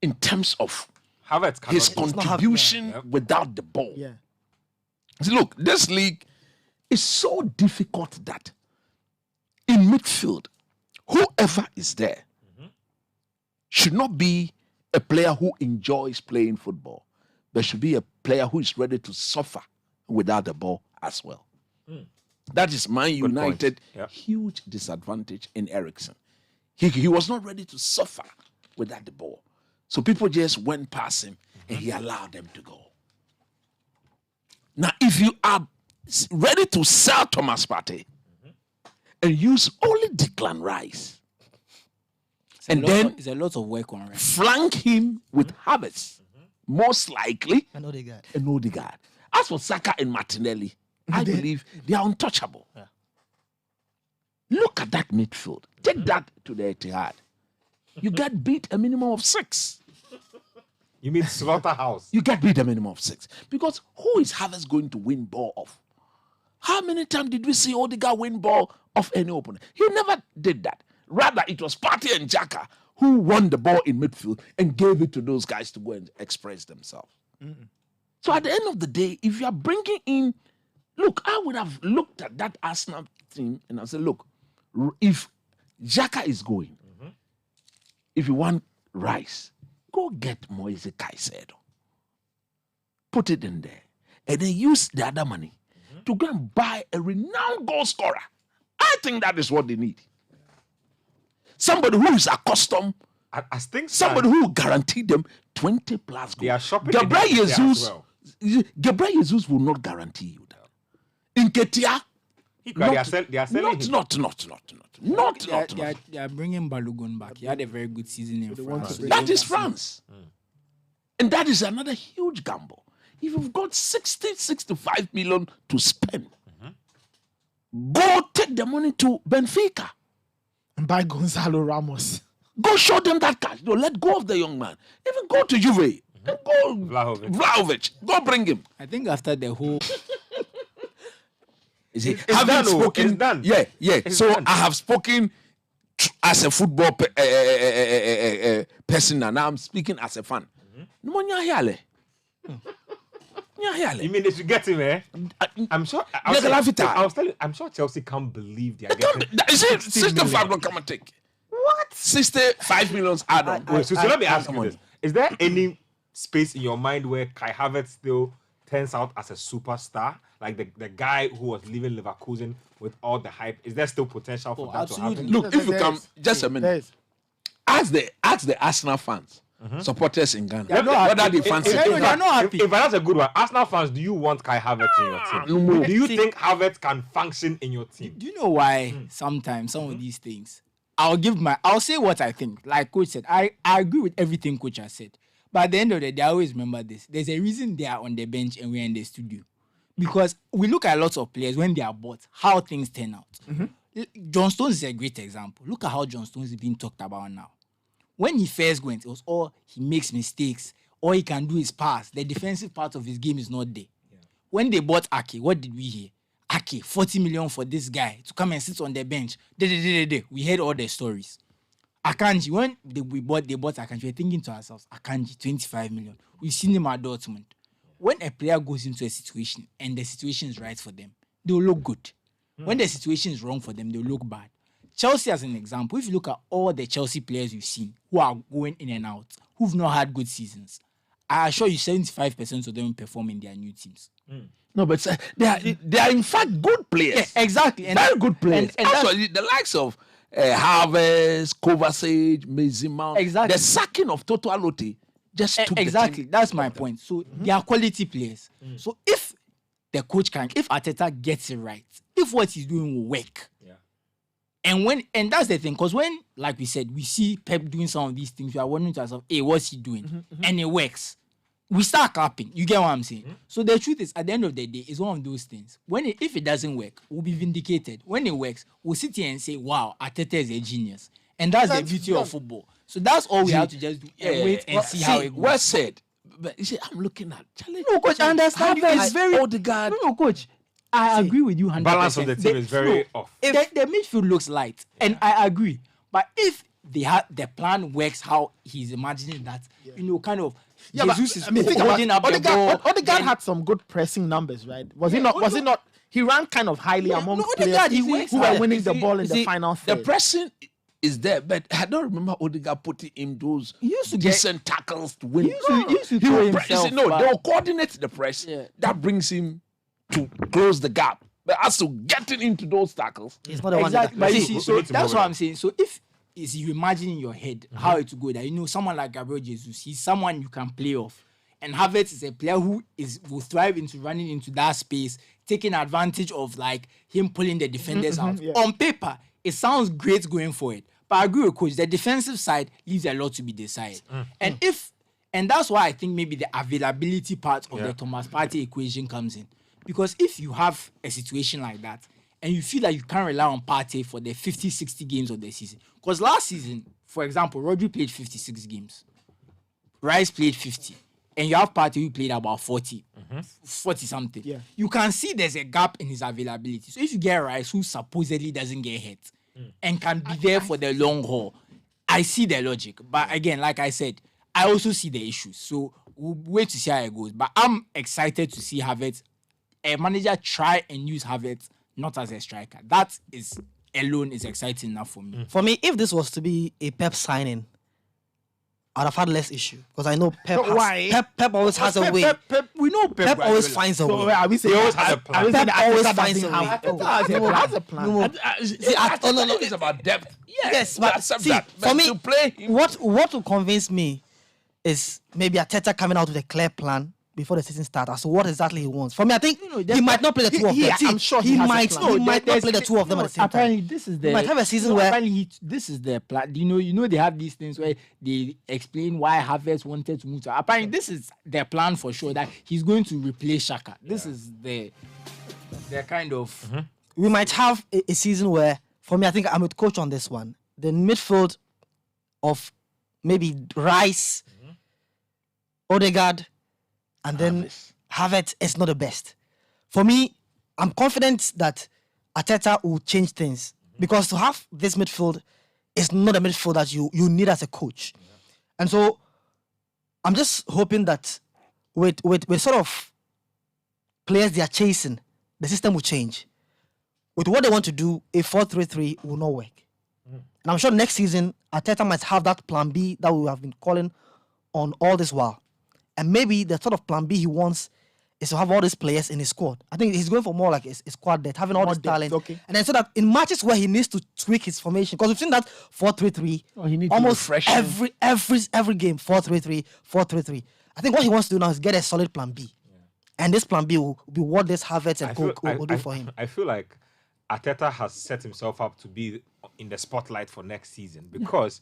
in terms of Havertz his contribution without the ball. See, look, this league is so difficult that in midfield, whoever is there should not be a player who enjoys playing football. There should be a player who is ready to suffer without the ball as well. That is Man United huge disadvantage in Eriksen. He was not ready to suffer without the ball. So people just went past him and he allowed them to go. Now, if you are ready to sell Thomas Partey and use only Declan Rice There's a lot of work on right. Flank him with Havertz, most likely, And Odegaard. and Odegaard. As for Saka and Martinelli, I believe they are untouchable. Yeah. Look at that midfield. Take that to the Etihad. You get beat a minimum of 6. You mean slaughterhouse? You get beat a minimum of 6. Because who is Havertz going to win ball off? How many times did we see Odegaard win ball off any opponent? He never did that. Rather, it was Partey and Xhaka who won the ball in midfield and gave it to those guys to go and express themselves. So at the end of the day, if you are bringing in, look, I would have looked at that Arsenal team and I said, look, if Xhaka is going, if you want Rice, go get Moise Caicedo. Put it in there. And then use the other money to go and buy a renowned goal scorer. I think that is what they need. Somebody who is accustomed, as things somebody who will guarantee them 20 plus goals. They are shopping Gabriel in India Jesus, as well. Gabriel Jesus will not guarantee you that. In Ketia, They are selling him. Not. They are bringing Balogun back. He had a very good season in France. That is France. And that is another huge gamble. If you've got 65 million to spend, go take the money to Benfica. And buy Gonzalo Ramos. Go show them that cash. No, let go of the young man. Even go to Juve. And go Vlahovic. Go bring him. I think after the whole... It's done, spoken, it's done. Yeah. It's So done. I have spoken as a football person, and now I'm speaking as a fan. You mean they should get him, eh? I'm sure. I'm sure Chelsea can't believe they are getting. Is it 65 don't come and take? What? 65 million add-on. Wait, so let me ask you this: is there any space in your mind where Kai Havertz still turns out as a superstar, like the guy who was leaving Leverkusen with all the hype? Is there still potential for that to happen? Look, if you come, just a minute. Ask the Arsenal fans, supporters in Ghana, whether they fancy. They are not happy. If that's a good one, Arsenal fans, do you want Kai Havertz in your team? No. Do you think Havertz can function in your team? Do you know why sometimes some of these things? I'll say what I think. Like Coach said, I agree with everything Coach has said. But at the end of the day, I always remember this. There's a reason they are on the bench and we're in the studio. Because we look at lots of players when they are bought, how things turn out. John Stones is a great example. Look at how John Stones is being talked about now. When he first went, it was all he makes mistakes. All he can do is pass. The defensive part of his game is not there. Yeah. When they bought Ake, what did we hear? Ake, 40 million for this guy to come and sit on the bench. We heard all the stories. Akanji, when they bought Akanji, we're thinking to ourselves, Akanji, 25 million. We've seen him at Dortmund. When a player goes into a situation and the situation is right for them, they'll look good. When the situation is wrong for them, they'll look bad. Chelsea, as an example, if you look at all the Chelsea players you've seen who are going in and out, who've not had good seasons, I assure you 75% of them perform in their new teams. No, but they are in fact good players. Yeah, exactly. And very good players. And actually, the likes of Havertz, Kovacic, Mezima, exactly. The sacking of Toto Alote just took exactly. the team. That's my point. So they are quality players. So if the coach if Arteta gets it right, if what he's doing will work, and that's the thing, because when, like we said, we see Pep doing some of these things, we are wondering to ourselves, hey, what's he doing? And it works. We start clapping. You get what I'm saying? So the truth is, at the end of the day, it's one of those things. If it doesn't work, we'll be vindicated. When it works, we'll sit here and say, wow, Arteta is a genius. And that's the beauty of football. So that's all we have to just do. Wait and see how it goes. Well said. But you see, I'm looking at Charlie. No, coach, I understand. It's very Odegaard. No, coach. I agree with you 100%. Balance of the team is very off. If the midfield looks light, and I agree. But if the plan works how he's imagining that, kind of Jesus is holding up the ball. Odegaard had some good pressing numbers, right? Was he not? He ran kind of highly among players who were winning the ball in the final third. The pressing is there, but I don't remember Odegaard putting in those decent tackles to win. He used to throw himself. They will coordinate the press. Yeah. That brings him to close the gap. But as to getting into those tackles, he's not the one. Exactly. But you see, so that's what I'm saying. So if you imagine in your head how it will go, that someone like Gabriel Jesus, he's someone you can play off. And Havertz is a player who will thrive into running into that space, taking advantage of like him pulling the defenders out. Yeah. On paper, it sounds great going forward. But I agree with Coach. The defensive side leaves a lot to be desired. And that's why I think maybe the availability part of the Thomas Partey equation comes in. Because if you have a situation like that, and you feel like you can't rely on Partey for the 50, 60 games of the season. Because last season, for example, Rodri played 56 games. Rice played 50. And you have Partey who played about 40 something. Yeah. You can see there's a gap in his availability. So if you get Rice who supposedly doesn't get hit and can be there for the long haul, I see the logic. But again, like I said, I also see the issues. So we'll wait to see how it goes. But I'm excited to see Havertz, a manager try and use Havertz not as a striker. That is alone is exciting enough for me. For me, if this was to be a Pep signing, I'd have had less issue because I know Pep. Why? Pep always has a way. We know Pep always finds a way. Are we saying He always has a plan. Pep always finds a way. Has a plan. No, It's about depth. Yes, we but accept see, that. for But me, to play him- what will convince me is maybe Arteta coming out with a clear plan before the season starts as to what exactly he wants. For me, I think he might not play the two of them. See, I'm sure he has a might. plan. He might not play the two of them at the same Apparently, time. this is the. He might have a season no, where apparently this is the plan. You know, they have these things where they explain why Havertz wanted to move to. Apparently, this is their plan for sure that he's going to replace Xhaka. This is the kind of. we might have a season where, for me, I think I'm with Coach on this one. The midfield of maybe Rice, Odegaard, and then Havertz is not the best. For me, I'm confident that Arteta will change things because to have this midfield is not a midfield that you need as a coach. And so I'm just hoping that with sort of players they are chasing, the system will change. With what they want to do, a 4-3-3 will not work. And I'm sure next season, Arteta might have that plan B that we have been calling on all this while. And maybe the sort of plan B he wants is to have all these players in his squad. I think he's going for more like a squad depth, having all this talent. Okay. And then so that in matches where he needs to tweak his formation, because we've seen that 4-3-3 almost every game, 4-3-3, 4-3-3. I think what he wants to do now is get a solid plan B. And this plan B will be what this Havertz and Cook will do for him. I feel like Arteta has set himself up to be in the spotlight for next season because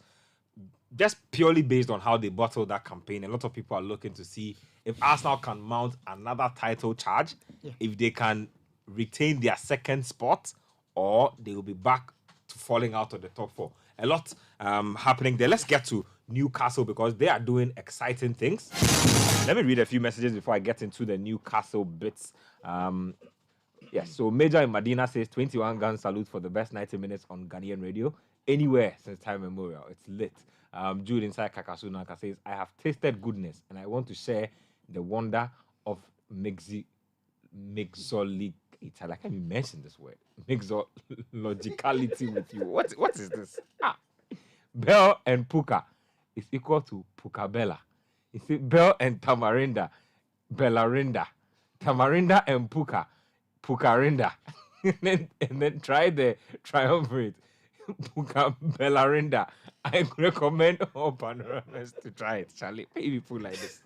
just purely based on how they bottled that campaign, a lot of people are looking to see if Arsenal can mount another title charge, if they can retain their second spot, or they will be back to falling out of the top four. A lot happening there. Let's get to Newcastle because they are doing exciting things. Let me read a few messages before I get into the Newcastle bits. Yes, so Major in Medina says 21 gun salute for the best 90 minutes on Ghanaian radio anywhere since time immemorial. It's lit. Jude inside Kakasunaka says, I have tasted goodness and I want to share the wonder of mixology. I can't even mention this word. Mixologicality with you. What is this? Bell and Puka is equal to Pukabella. You see, Bell and Tamarinda, Bellarinda. Tamarinda and Puka, Pukarinda. and then try the triumvirate. Puka Bellarinda. I recommend all panoramas to try it, Charlie. Pay people like this.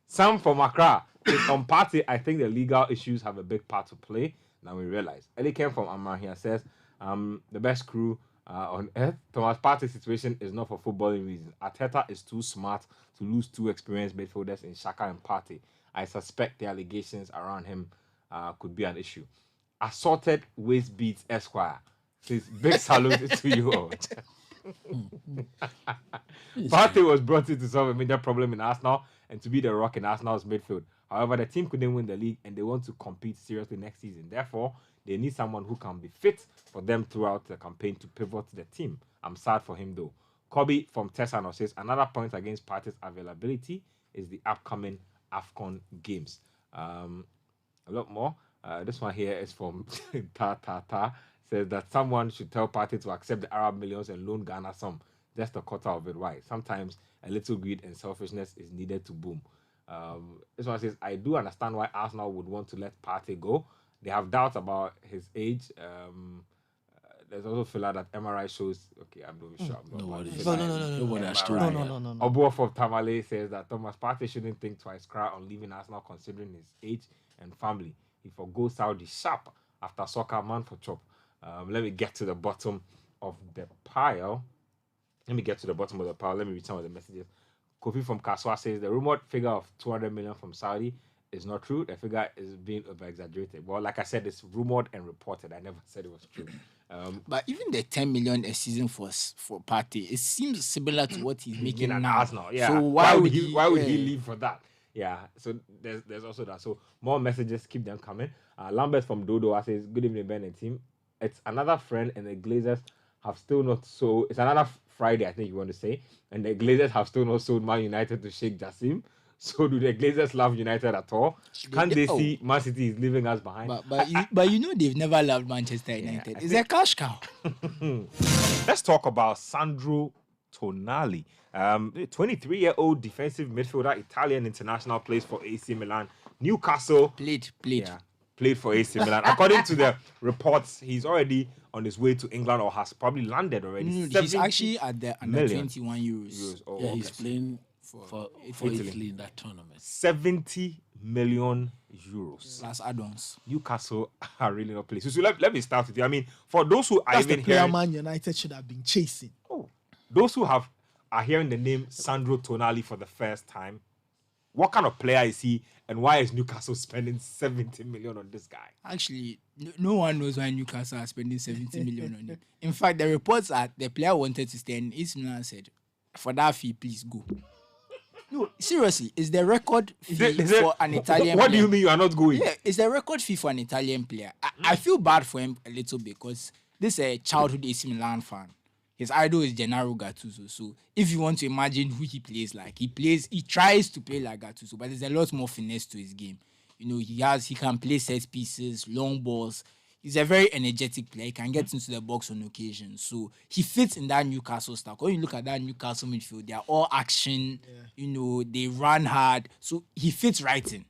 Sam from Accra is on Partey. I think the legal issues have a big part to play. Now we realize. Eddie came from Amahia says, the best crew on earth. Thomas Partey's situation is not for footballing reasons. Arteta is too smart to lose two experienced midfielders in Xhaka and Partey. I suspect the allegations around him could be an issue. Assorted Waist Beats Esquire says, big salute to you all. Partey was brought in to solve a major problem in Arsenal and to be the rock in Arsenal's midfield. However, the team couldn't win the league and they want to compete seriously next season. Therefore, they need someone who can be fit for them throughout the campaign to pivot the team. I'm sad for him though. Kobe from Tessano says, another point against Partey's availability is the upcoming AFCON games. A lot more. This one here is from Ta. Says that someone should tell Partey to accept the Arab millions and loan Ghana some. Just a quarter of it. Why? Sometimes a little greed and selfishness is needed to boom. This one says, I do understand why Arsenal would want to let Partey go. They have doubts about his age. There's also feel like that MRI shows. Okay, I'm not sure. No. Obuo from Tamale says that Thomas Partey shouldn't think twice cry on leaving Arsenal considering his age and family. He forgoes Saudi sharp after soccer man for chop. Let me get to the bottom of the pile. Let me get to the bottom of the pile. Let me read some of the messages. Kofi from Kaswa says the rumored figure of 200 million from Saudi is not true. The figure is being over-exaggerated. Well, like I said, it's rumored and reported. I never said it was true. But even the 10 million a season for Partey, it seems similar to what he's making at now. Arsenal, yeah. So why would he leave for that? Yeah. So there's also that. So more messages, keep them coming. Lambert from Dodo says, "Good evening, Ben and team. It's another friend, and the Glazers have still not sold. It's another Friday, I think you want to say, and the Glazers have still not sold Man United to Sheikh Jassim. So do the Glazers love United at all? Can't they see Man City is leaving us behind?" But you know they've never loved Manchester United. It's a cash cow. Let's talk about Sandro Tonali. 23-year-old defensive midfielder, Italian international, plays for AC Milan. Newcastle played for AC Milan. According to the reports, he's already on his way to England or has probably landed already. He's actually at the under 21 Euros. Oh, yeah, he's playing for Italy in that tournament. 70 million euros. Plus add-ons. Newcastle are really not playing. So let me start with you. I mean, for those who are That's even the player hearing, Man United should have been chasing. those who are hearing the name Sandro Tonali for the first time, what kind of player is he, and why is Newcastle spending 70 million on this guy? Actually, no one knows why Newcastle are spending 70 million on him. In fact, the reports are the player wanted to stay, and AC Milan said, "For that fee, please go." No, seriously, is the record fee for an Italian player. What do you mean you are not going? Yeah, it's the record fee for an Italian player. I feel bad for him a little bit because this is a childhood AC Milan fan. His idol is Gennaro Gattuso. So if you want to imagine who he plays like, he tries to play like Gattuso, but there's a lot more finesse to his game. You know, he can play set pieces, long balls. He's a very energetic player. He can get into the box on occasion. So he fits in that Newcastle style. When you look at that Newcastle midfield, they are all action. You know, they run hard. So he fits right in.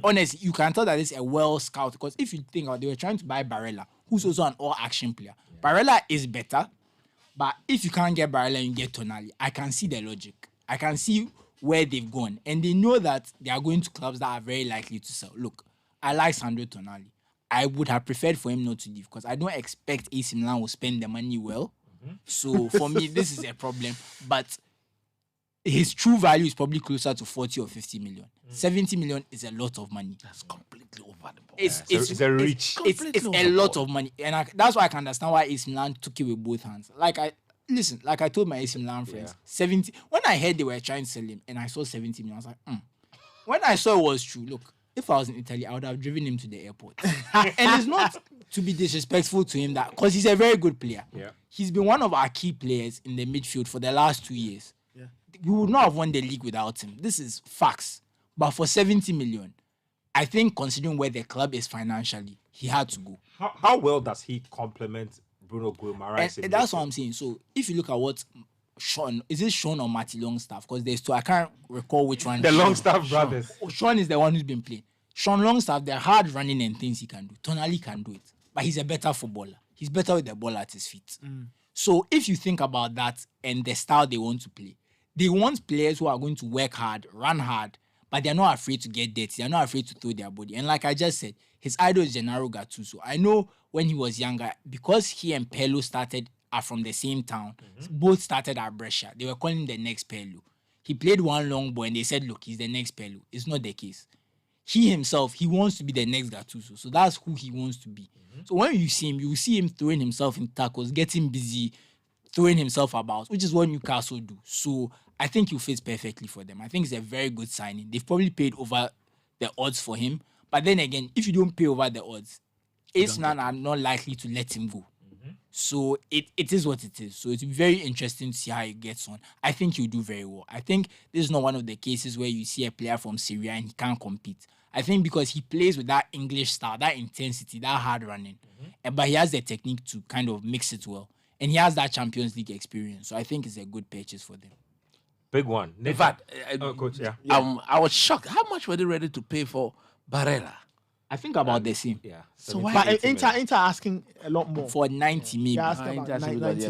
Honestly, you can tell that it's a well scout, because if you think about it, they were trying to buy Barella, who's also an all action player. Barella is better. But if you can't get Barella and you get Tonali, I can see the logic. I can see where they've gone. And they know that they are going to clubs that are very likely to sell. Look, I like Sandro Tonali. I would have preferred for him not to leave because I don't expect AC Milan will spend the money well. So for me, this is a problem. But his true value is probably closer to 40 or 50 million. 70 million is a lot of money. That's completely over the ball. It's a reach. It's a lot of money. And that's why I can understand why AC Milan took it with both hands. Like I told my AC Milan friends, 70. When I heard they were trying to sell him and I saw 70 million, I was like, When I saw it was true, look, if I was in Italy, I would have driven him to the airport. And it's not to be disrespectful to him, that because he's a very good player. Yeah. He's been one of our key players in the midfield for the last 2 years. Yeah. We would not have won the league without him. This is facts. But for 70 million, I think considering where the club is financially, he had to go. How well does he complement Bruno Guimaraes? And that's what I'm saying. So if you look at what Sean, is it Sean or Matty Longstaff? Because there's two. I can't recall which one. The Longstaff brothers. Sean is the one who's been playing. Sean Longstaff, they're hard running and things he can do. Tonali can do it. But he's a better footballer. He's better with the ball at his feet. So if you think about that and the style they want to play, they want players who are going to work hard, run hard, but they're not afraid to get dirty. They're not afraid to throw their body. And like I just said, his idol is Gennaro Gattuso. I know when he was younger, because he and Pirlo are from the same town, both started at Brescia. They were calling him the next Pirlo. He played one long ball and they said, look, he's the next Pirlo. It's not the case. He himself, he wants to be the next Gattuso. So that's who he wants to be. So when you see him, you see him throwing himself in tackles, getting busy, throwing himself about, which is what Newcastle do. So I think he fits perfectly for them. I think it's a very good signing. They've probably paid over the odds for him. But then again, if you don't pay over the odds, AC Milan are not likely to let him go. So it is what it is. So it's very interesting to see how he gets on. I think he'll do very well. I think this is not one of the cases where you see a player from Syria and he can't compete. I think because he plays with that English style, that intensity, that hard running, but he has the technique to kind of mix it well. And he has that Champions League experience. So I think it's a good purchase for them. Big one. In fact, Coach, I was shocked. How much were they ready to pay for Barella? I think about the same. Yeah. So but Inter asking a lot more. For 90 maybe.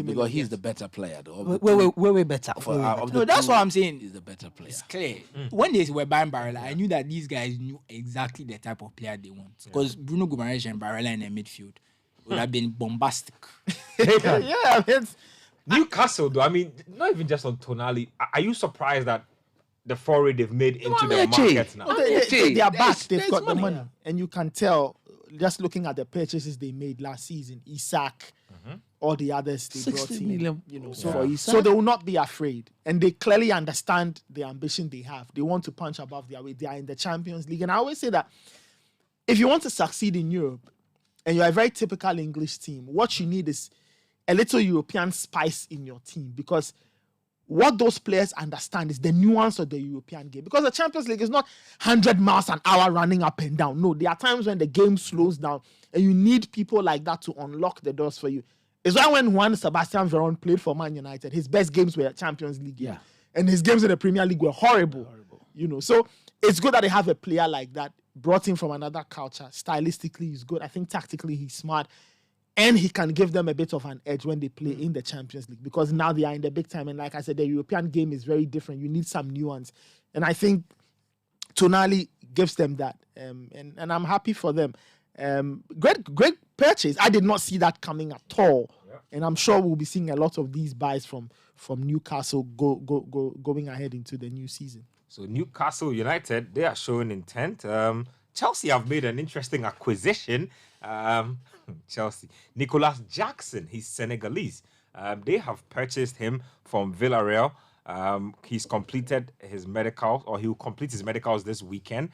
Because he's the better player. Though. Way better. No, that's what I'm saying. He's the better player. It's clear. When they were buying Barella, I knew that these guys knew exactly the type of player they want. Because Bruno Guimaraes and Barella in the midfield would have been bombastic. Yeah, Newcastle, though, I mean, not even just on Tonali. Are you surprised that the foray they've made into the market now? They are back. They've got the money. And you can tell, just looking at the purchases they made last season, Isak, all the others they brought 60 in. million, So they will not be afraid. And they clearly understand the ambition they have. They want to punch above their weight. They are in the Champions League. And I always say that if you want to succeed in Europe, and you're a very typical English team, what you need is a little European spice in your team, because what those players understand is the nuance of the European game. Because the Champions League is not 100 miles an hour running up and down. No, there are times when the game slows down and you need people like that to unlock the doors for you. It's why when Juan Sebastian Veron played for Man United, his best games were Champions League. Yeah. And his games in the Premier League were horrible. You know, so it's good that they have a player like that, brought in from another culture. Stylistically, he's good. I think tactically, he's smart. And he can give them a bit of an edge when they play in the Champions League, because now they are in the big time. And like I said, the European game is very different. You need some nuance. And I think Tonali gives them that. And I'm happy for them. Great purchase. I did not see that coming at all. Yeah. And I'm sure we'll be seeing a lot of these buys from Newcastle going ahead into the new season. So Newcastle United, they are showing intent. Chelsea have made an interesting acquisition. Chelsea. Nicolas Jackson, he's Senegalese. They have purchased him from Villarreal. He's completed his medicals, or he will complete his medicals this weekend.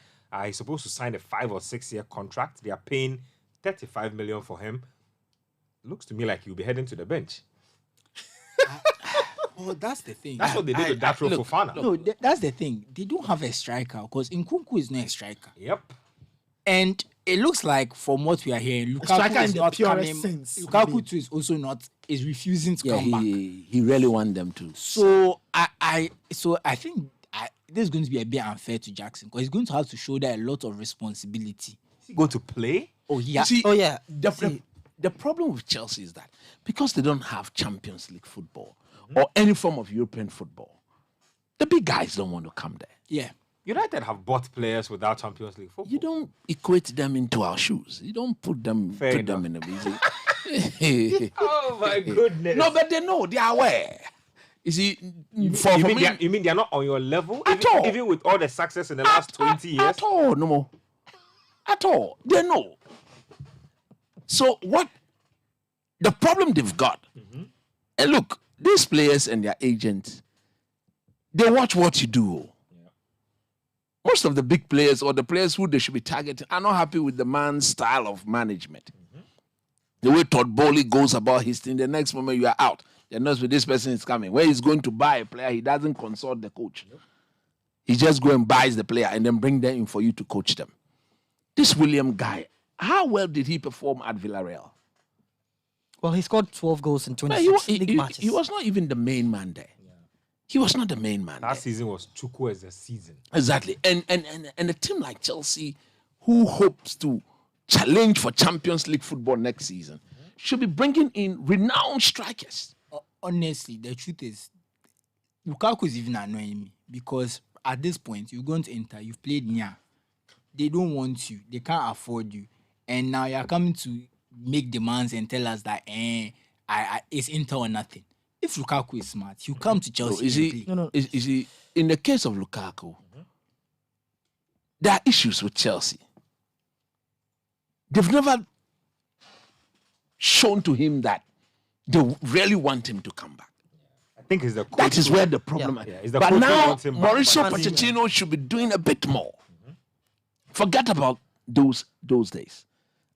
He's supposed to sign a 5 or 6 year contract. They are paying 35 million for him. Looks to me like he'll be heading to the bench. Well, that's the thing. That's what they did with Datro Fofana. No, that's the thing. They don't have a striker, because Nkunku is not a striker. Yep. And it looks like, from what we are hearing, Lukaku is not coming. Lukaku too is also not, is refusing to come back. He really wants them to. So I think this is going to be a bit unfair to Jackson, because he's going to have to shoulder a lot of responsibility. Is he going to play? Oh, yeah. The problem with Chelsea is that because they don't have Champions League football or any form of European football, the big guys don't want to come there. Yeah. United have bought players without Champions League football. You don't equate them into our shoes. You don't put them in a busy. Oh my goodness. No, but they know, they are aware. You see, you mean they are not on your level? At all. Even with all the success in the last 20 years? At all, no. At all. They know. So what the problem they've got, and look, these players and their agents, they watch what you do. Yeah. Most of the big players, or the players who they should be targeting, are not happy with the man's style of management. The way Todd Bowley goes about his thing, the next moment you are out. They know this person is coming. Where he's going to buy a player, he doesn't consult the coach. Yep. He just go and buys the player and then bring them in for you to coach them. This William guy, how well did he perform at Villarreal? Well, he scored 12 goals in 26 league matches. He was not even the main man there. Yeah. He was not the main man. That season was Chukwu as a season. Exactly. And a team like Chelsea, who hopes to challenge for Champions League football next season, should be bringing in renowned strikers. Honestly, the truth is, Lukaku is even annoying me, because at this point, you're going to enter, you've played Nya. They don't want you. They can't afford you. And now you're coming to make demands and tell us that it's Inter or nothing. If Lukaku is smart, he'll come to Chelsea. Is he, in the case of Lukaku, there are issues with Chelsea. They've never shown to him that they really want him to come back. I think it's the coach. That is where the problem is. But now, Mauricio Pochettino should be doing a bit more. Forget about those days.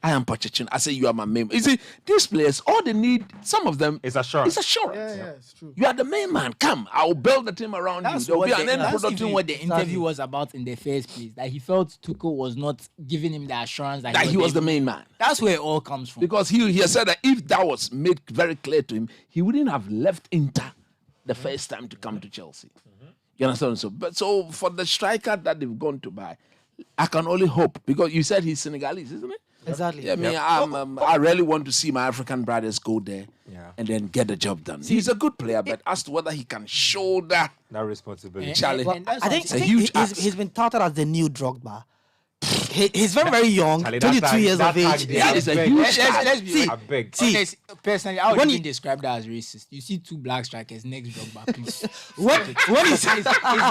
I am Pochettino. I say you are my main. You see, these players, all they need, some of them, is assurance. Yeah, it's true. You are the main man. Come, I will build the team around you. That's even what the interview was about in the first place. That he felt Tuchel was not giving him the assurance that he was the main man. That's where it all comes from. Because he said that if that was made very clear to him, he wouldn't have left Inter the first time to come to Chelsea. You understand? So for the striker that they've gone to buy, I can only hope, because you said he's Senegalese, isn't it? Exactly. Yeah, I mean, I really want to see my African brothers go there and then get the job done. He's a good player, but as to whether he can shoulder that responsibility, challenge, I think he's been touted as the new Drogba. he's very, very young, Charlie, 22 years of age. That is a huge Let's be I beg. honest. Personally, I would when even you- describe that as racist. You see two black strikers next Drogba, please. when you It's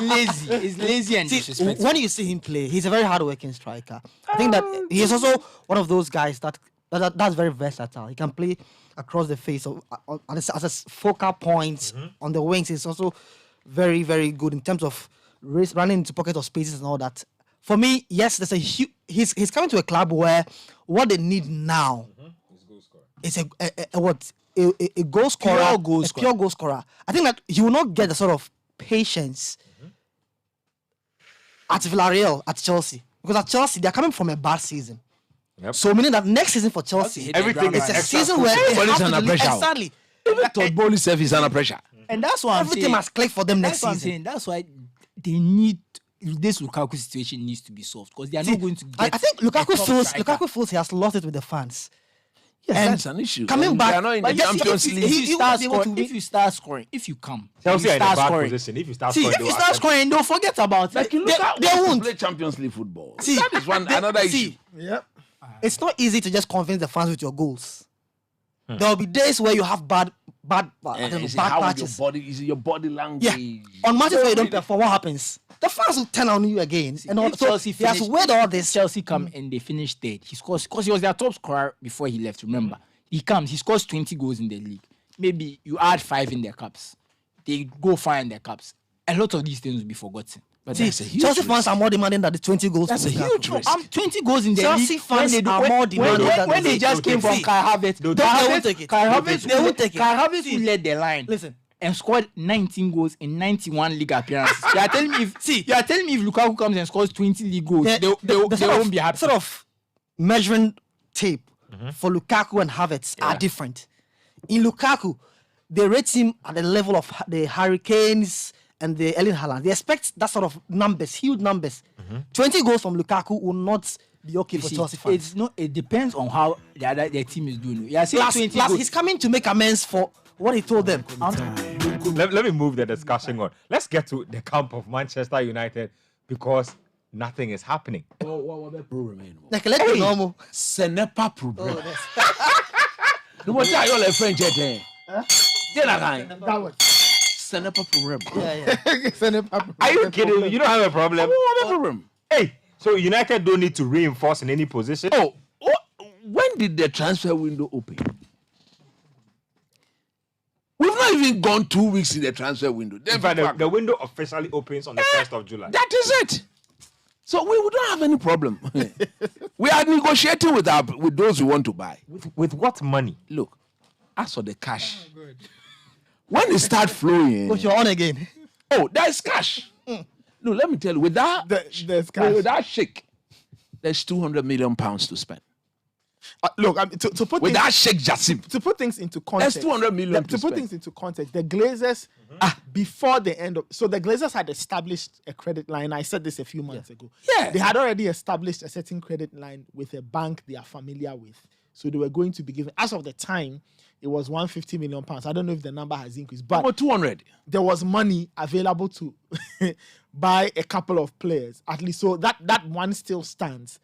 lazy. It's lazy and See, disrespectful. when you see him play, he's a very hard-working striker. I think that he is also one of those guys that's very versatile. He can play across the face as a focal point on the wings. He's also very, very good in terms of running into pockets of spaces and all that. For me, yes, there's a huge. He's coming to a club where what they need now is a goal scorer, a pure goal scorer. I think that he will not get the sort of patience at Villarreal, at Chelsea, because at Chelsea they're coming from a bad season. Yep. So meaning that next season for Chelsea, Everything it's is a season where they Everybody's have to under pressure. exactly. Even Todd Bowley self is under pressure. And that's why I'm Everything saying. must click for them next That's what I'm season. saying. That's why they need this Lukaku situation needs to be solved because they are not going to get. I think a top striker. Lukaku feels he has lost it with the fans. Yes, And that's an issue. coming And back- they are not in the but yes, Champions if- League. If he you start won't be able to scoring, win. if you start scoring, if you come, Chelsea you are in a start bad scoring. position. If you start See, scoring, if they you will start accept it. scoring, don't forget about Like it. you They look won't. play Champions League football. See, That is another issue. Yep. It's not easy to just convince the fans with your goals. There will be days where you have bad And is it bad how patches. your body language? Yeah. On matches where you don't perform, what happens? The fans will turn on you again. And If also, Chelsea he has finished- weighed all this. Chelsea come and they finish third. He scores because he was their top scorer before he left. Remember, he comes, he scores 20 goals in the league. Maybe you add 5 in their cups. They go far in their cups. A lot of these things will be forgotten. But See, that's a huge Chelsea risk. fans are more demanding than the 20 goals. That's from a Lukaku. huge risk. 20 goals in the Chelsea league. fans are more demanding than when they the- just came from See, Kai Havertz. they won't take it. Kai They Havertz won't take it. Kai Havertz who led the line. Listen. And scored 19 goals in 91 league appearances. You are telling me if Lukaku comes and scores 20 league goals, they won't be happy. Sort of measuring tape for Lukaku and Havertz are different. In Lukaku, they rate him at the level of the Hurricanes and the Erling Haaland. They expect that sort of numbers, huge numbers. 20 goals from Lukaku will not be okay You for see, Chelsea fans. it's not. It depends on how the team is doing. You are saying Plus, 20 goals. he's coming to make amends for what he told them. Let me move the discussion on. Let's get to the camp of Manchester United because nothing is happening. Like, let me normal. Senepa problem. The what are you all French at? That was. Senepa problem. Senepa. Are you kidding? You don't have a problem. What problem? Hey, so United don't need to reinforce in any position. Oh, when did the transfer window open? We've not even gone 2 weeks in the transfer window. In fact, the window officially opens on the 1st of July. That is it. So we don't have any problem. We are negotiating with those who want to buy. With what money? Look, as for the cash, when it start flowing, But you're on again. oh, there's cash. No, let me tell you, with that, There's cash. with that shake, there's 200 million pounds to spend. Look, to put With things, that Sheikh Jassim, to put things into context, that's 200 million to to put spend. things into context, the Glazers before the end of the Glazers had established a credit line. I said this a few months ago. Yeah. They had already established a certain credit line with a bank they are familiar with. So they were going to be given, as of the time, it was 150 million pounds. I don't know if the number has increased, but About 200. there was money available to buy a couple of players, at least. So that one still stands.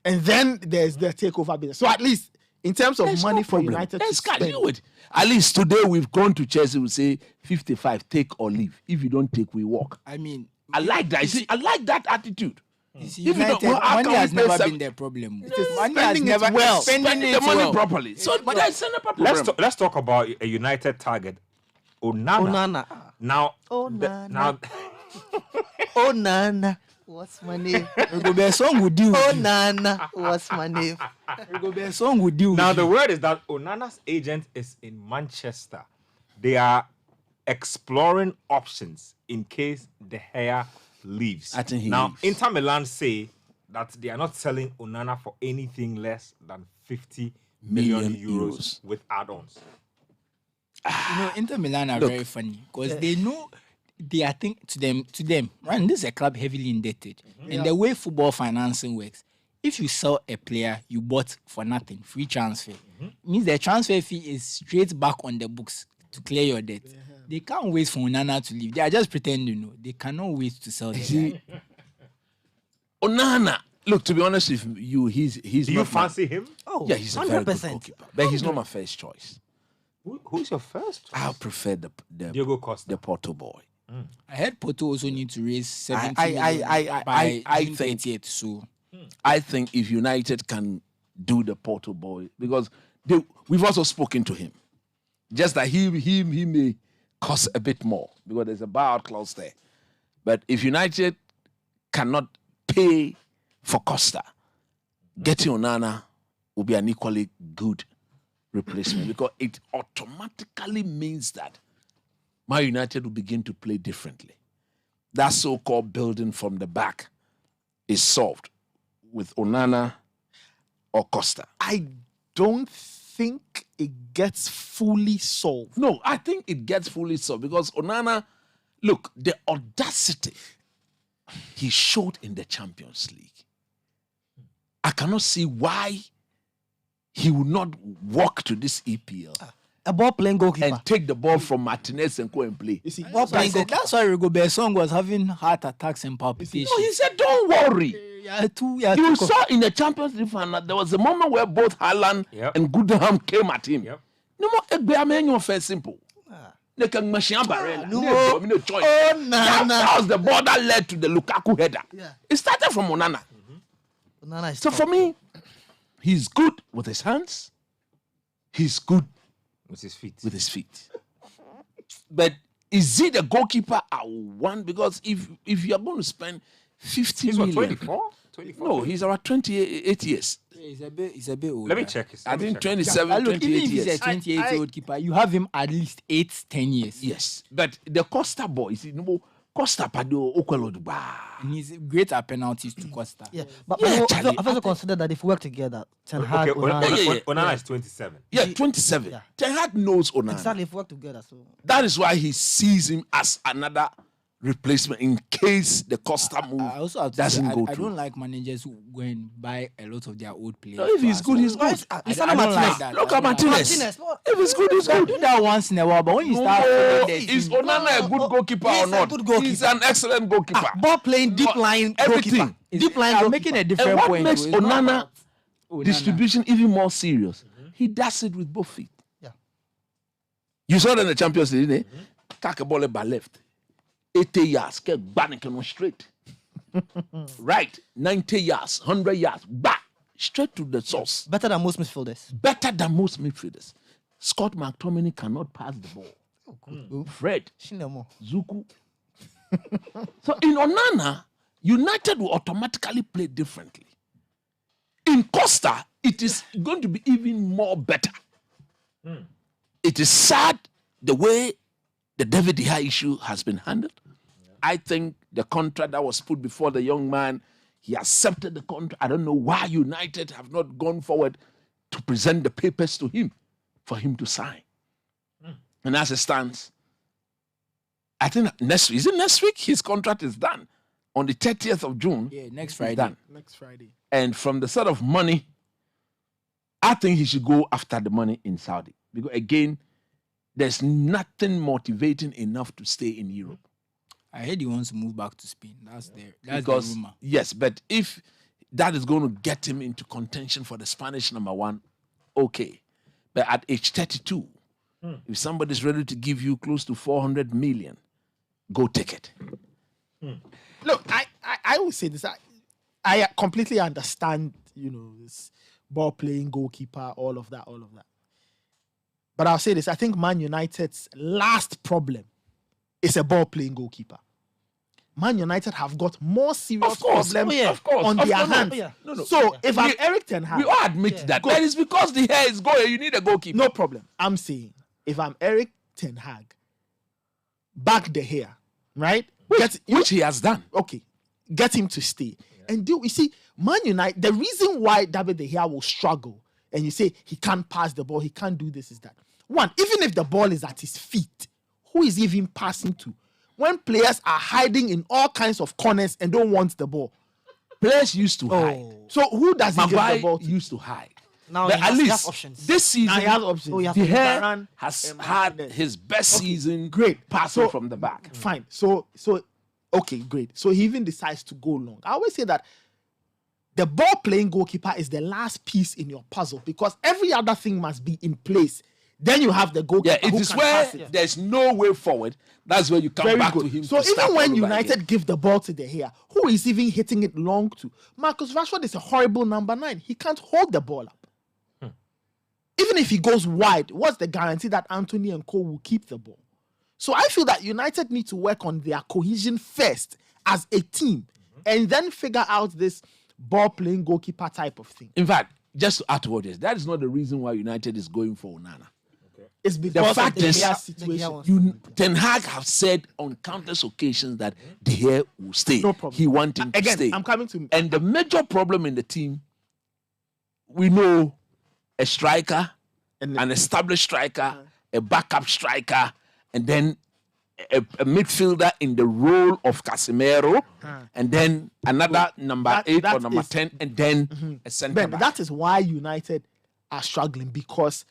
And then there's the takeover business. So at least in terms of There's money no for problem. United There's to cash. spend. You know it. At least today we've gone to Chelsea. We say 55, take or leave. If you don't take, we walk. I mean, I like that. You see, I like that attitude. you see, If you don't- United, well, how money can has we pay never seven- been their problem. is Money has spending it never well. spending the it money well. properly. So, but that's not a problem. Let's talk about a United target, Onana. Onana. Now, Onana. now, Oh, Nana. What's my name? It go be a song with you. Oh, Nana. What's my name? It go be a song with you. now the word is that Onana's agent is in Manchester. They are exploring options in case De Gea leaves. I think he now leaves. Inter Milan say that they are not selling Onana for anything less than 50 million Million euros euros. with add-ons. You know, Inter Milan are Look. very funny because they know they are think to them, right? This is a club heavily indebted. And the way football financing works, if you sell a player you bought for nothing, free transfer, means the transfer fee is straight back on the books to clear your debt. They can't wait for Onana to leave. They are just pretending, They cannot wait to sell the guy. Onana, Look, to be honest with you, he's. Do you not fancy him? Oh, yeah, he's a very good 100%. goalkeeper, but he's not my first choice. Who's your first choice? I prefer the Diego Costa, the Porto boy. I heard Porto also need to raise 70 I June think 30th. So I think if United can do the Porto boy, because we've also spoken to him, just that he may cost a bit more because there's a buyout clause there. But if United cannot pay for Costa, getting Onana will be an equally good replacement because it automatically means that Man United will begin to play differently. That so-called building from the back is solved with Onana or Costa. I don't think it gets fully solved. No, I think it gets fully solved because Onana, look, the audacity he showed in the Champions League. I cannot see why he would not walk to this EPL. A ball playing goalkeeper. And take the ball from Martinez and go and play. You see, ball playing goalkeeper. That's why Rigobert Song was having heart attacks and palpitations. No, he said, don't worry. You saw in the Champions League final, there was a moment where both Haaland and Goodham came at him. No more Egbeamenyo for simple. They can machine barrel. That was the ball that led to the Lukaku header. It started from Onana. So for me, he's good with his hands. He's good with his feet. But is he the goalkeeper I want? Because if you are going to spend 50 He's million. what, 24? 24? No, he's around 28 years. He's a bit old. Let me check. I think 27, Look, 28 even if he's years. a 28-year-old keeper, you have him at least 8-10 years. Yes. But the Costa boy, you see, no, Costa Pado Okwelo Duba. And he's great at penalties to Costa. Yeah, but Yeah, I've also considered that if we work together, Ten Hag, Okay, Onana is 27. Yeah, 27. Yeah. Ten Hag knows Onana. Exactly, if we work together. So That is why he sees him as another replacement in case the Costa move I also have to doesn't say, go I through. don't like managers who go and buy a lot of their old players. No, if he's good, he's good. I don't like that. Look at Martinez. If he's good, he's good. Do that once in a while, but when you start Is Onana a good goalkeeper or not? He's an excellent goalkeeper. ball playing deep line Everything. goalkeeper. Deep line I'm goalkeeper. making a And different what point. makes though. It's not Onana about Onana. distribution even more serious? He does it with both feet. Yeah. You saw that in the Champions League, didn't you? Take a ball by left. 80 yards, get banning on straight. Right, 90 yards, 100 yards, back, straight to the source. Better than most midfielders. Better than most midfielders. Scott McTominay cannot pass the ball. Fred, Zuku. So in Onana, United will automatically play differently. In Costa, it is going to be even more better. It is sad the way the David De Gea issue has been handled. I think the contract that was put before the young man, he accepted the contract. I don't know why United have not gone forward to present the papers to him for him to sign. And as it stands, I think next week his contract is done. On the 30th of June, Yeah, next it's Friday. done. Next Friday. And from the sort of money, I think he should go after the money in Saudi. Because again, there's nothing motivating enough to stay in Europe. I heard he wants to move back to Spain. That's the rumor. Yes, but if that is going to get him into contention for the Spanish number one, okay. But at age 32, if somebody's ready to give you close to 400 million, go take it. Look, I will say this. I completely understand, this ball playing goalkeeper, all of that. But I'll say this. I think Man United's last problem is a ball playing goalkeeper. Man United have got more serious problems on their hands. So if I'm Eric Ten Hag, we all admit that. That is because the hair is going. You need a goalkeeper. No problem. I'm saying if I'm Eric Ten Hag, back the hair, right? Which he has done. Okay, get him to stay and do. You see, Man United. The reason why David De Gea will struggle, and you say he can't pass the ball, he can't do this, is that one. Even if the ball is at his feet, who is he even passing to? When players are hiding in all kinds of corners and don't want the ball, players used to hide. So who does he give the ball to? Used to hide. Now But he at has least options. this season, he has options. Oh, he has De Gea Varane, has had his best season. Great. Passing So- from the back. Fine. So okay, great. So he even decides to go long. I always say that the ball-playing goalkeeper is the last piece in your puzzle because every other thing must be in place. Then you have the goalkeeper. Yeah, it who is can where pass it. there's no way forward. That's where you come Very back good. to him. So to start even when all over United again. give the ball to De Gea, who is even hitting it long to? Marcus Rashford is a horrible number 9. He can't hold the ball up. Even if he goes wide, what's the guarantee that Anthony and Co will keep the ball? So I feel that United need to work on their cohesion first as a team and then figure out this ball-playing goalkeeper type of thing. In fact, just to add to what is, that is not the reason why United is going for Onana. It's The because fact of the is, Gea situation. Ten Hag have said on countless occasions that De Gea will stay. No problem. He wants him to Again, stay. I'm coming to... And the major problem in the team, we know a striker, an established striker, a backup striker, and then a midfielder in the role of Casemiro, and then another number 8 or number 10, and then a centre Ben, back. that is why United are struggling because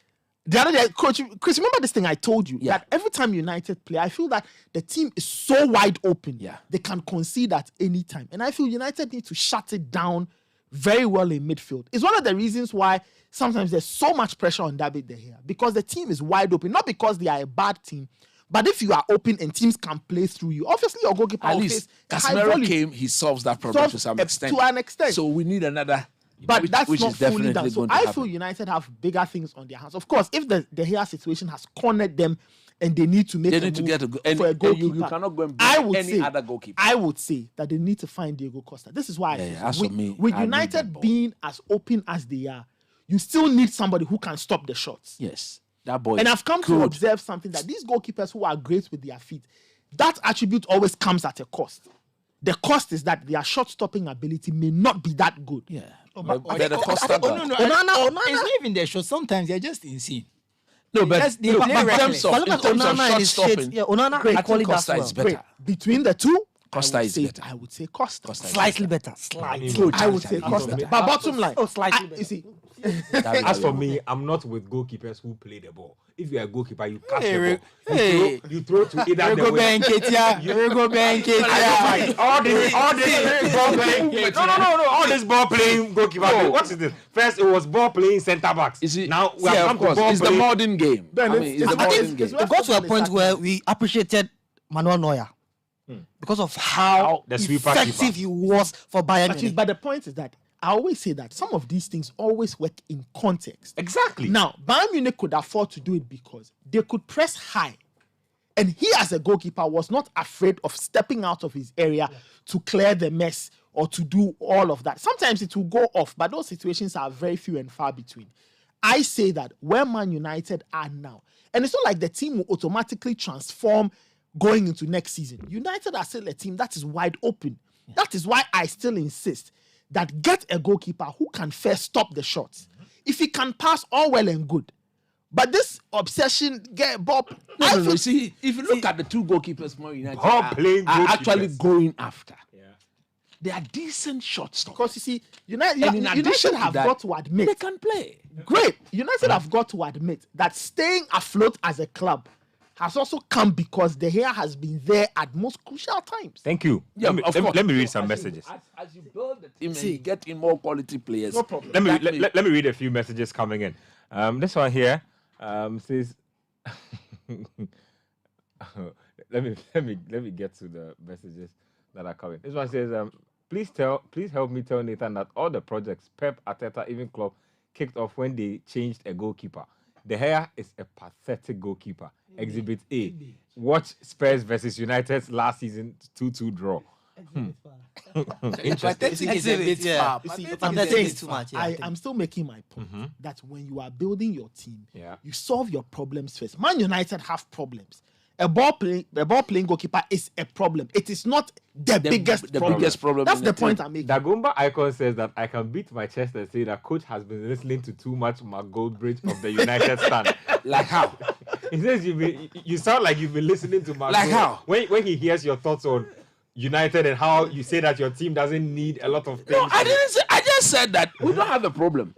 the other day, Coach Chris, remember this thing I told you that every time United play, I feel that the team is so wide open. Yeah. They can concede at any time. And I feel United need to shut it down very well in midfield. It's one of the reasons why sometimes there's so much pressure on David De Gea because the team is wide open, not because they are a bad team, but if you are open and teams can play through you, obviously your goalkeeper At will least face high Casemiro volume. came, he solves that problem to some extent. To an extent. So we need another. But that's which not is fully definitely done. So going to I happen. feel United have bigger things on their hands. Of course, if the De Gea situation has cornered them and they need to make They a need to move get a and, for a and goalkeeper, you cannot go and bring any other goalkeeper. I would say that they need to find Diego Costa. This is why as for me, with I need United being as open as they are, you still need somebody who can stop the shots. Yes, that boy. And I've come to good. observe something that these goalkeepers who are great with their feet, that attribute always comes at a cost. The cost is that their shot-stopping ability may not be that good. Yeah. Onana is not even their shot. Sometimes they're just insane. No, but Just- they look, play in reckless. terms of, But look at Onana and shot his stopping, shades. Yeah, Onana I and quality think Costa does is well. better. Great. Between the two, Costa is better. I would say Costa. Costa is Slightly better. Slightly. Good. I would say Costa. But bottom line, Oh, slightly you see, As for me, I'm not with goalkeepers who play the ball. If you're a goalkeeper, you catch Hey, the ball. hey. You throw to either the Rego way. Benketia. All this ball playing. No. All this ball playing goalkeeper. No. What is this? First, it was ball playing centre backs. You see, Now we yeah, have of come to course, ball it's the playing. modern game. Ben, I mean, it's the I modern think game. it's It got to a point where we appreciated Manuel Neuer because of how The sweeper effective keeper. he was for Bayern Munich. But the point is that I always say that some of these things always work in context. Exactly. Now, Bayern Munich could afford to do it because they could press high. And he, as a goalkeeper, was not afraid of stepping out of his area to clear the mess or to do all of that. Sometimes it will go off, but those situations are very few and far between. I say that where Man United are now, and it's not like the team will automatically transform going into next season. United are still a team that is wide open. That is why I still insist that get a goalkeeper who can first stop the shots. If he can pass, all well and good. But this obsession, get Bob. No. See, if you look at the two goalkeepers Man United Ball are playing actually goalkeepers. going after, they are decent shot stoppers. Because you see, United, And in United addition to have that, got to admit. they can play. Great. United have got to admit that staying afloat as a club has also come because De Gea has been there at most crucial times. Thank you. Yeah, let me read some messages. As you build the team and you get in more quality players, No problem. Let me read a few messages coming in. This one here says. let me get to the messages that are coming. This one says, please help me tell Nathan that all the projects Pep, Arteta, even Klopp kicked off when they changed a goalkeeper. De Gea is a pathetic goalkeeper. Exhibit A. Watch Spurs versus United's last season 2-2 draw. Pathetic is a bit far. You see, Pathetic is too much. Yeah, I'm still making my point that when you are building your team, Yeah. you solve your problems first. Man United have problems. A ball playing goalkeeper is a problem. It is not the biggest problem. biggest problem That's in the the point team. I'm making. Dagomba Icon says that I can beat my chest and say that coach has been listening to too much Mark Goldbridge of the United Stand. like how? He says you sound like you've been listening to Mark. Like how? When he hears your thoughts on United and how you say that your team doesn't need a lot of things. No, I didn't say. I just said that we don't have a problem.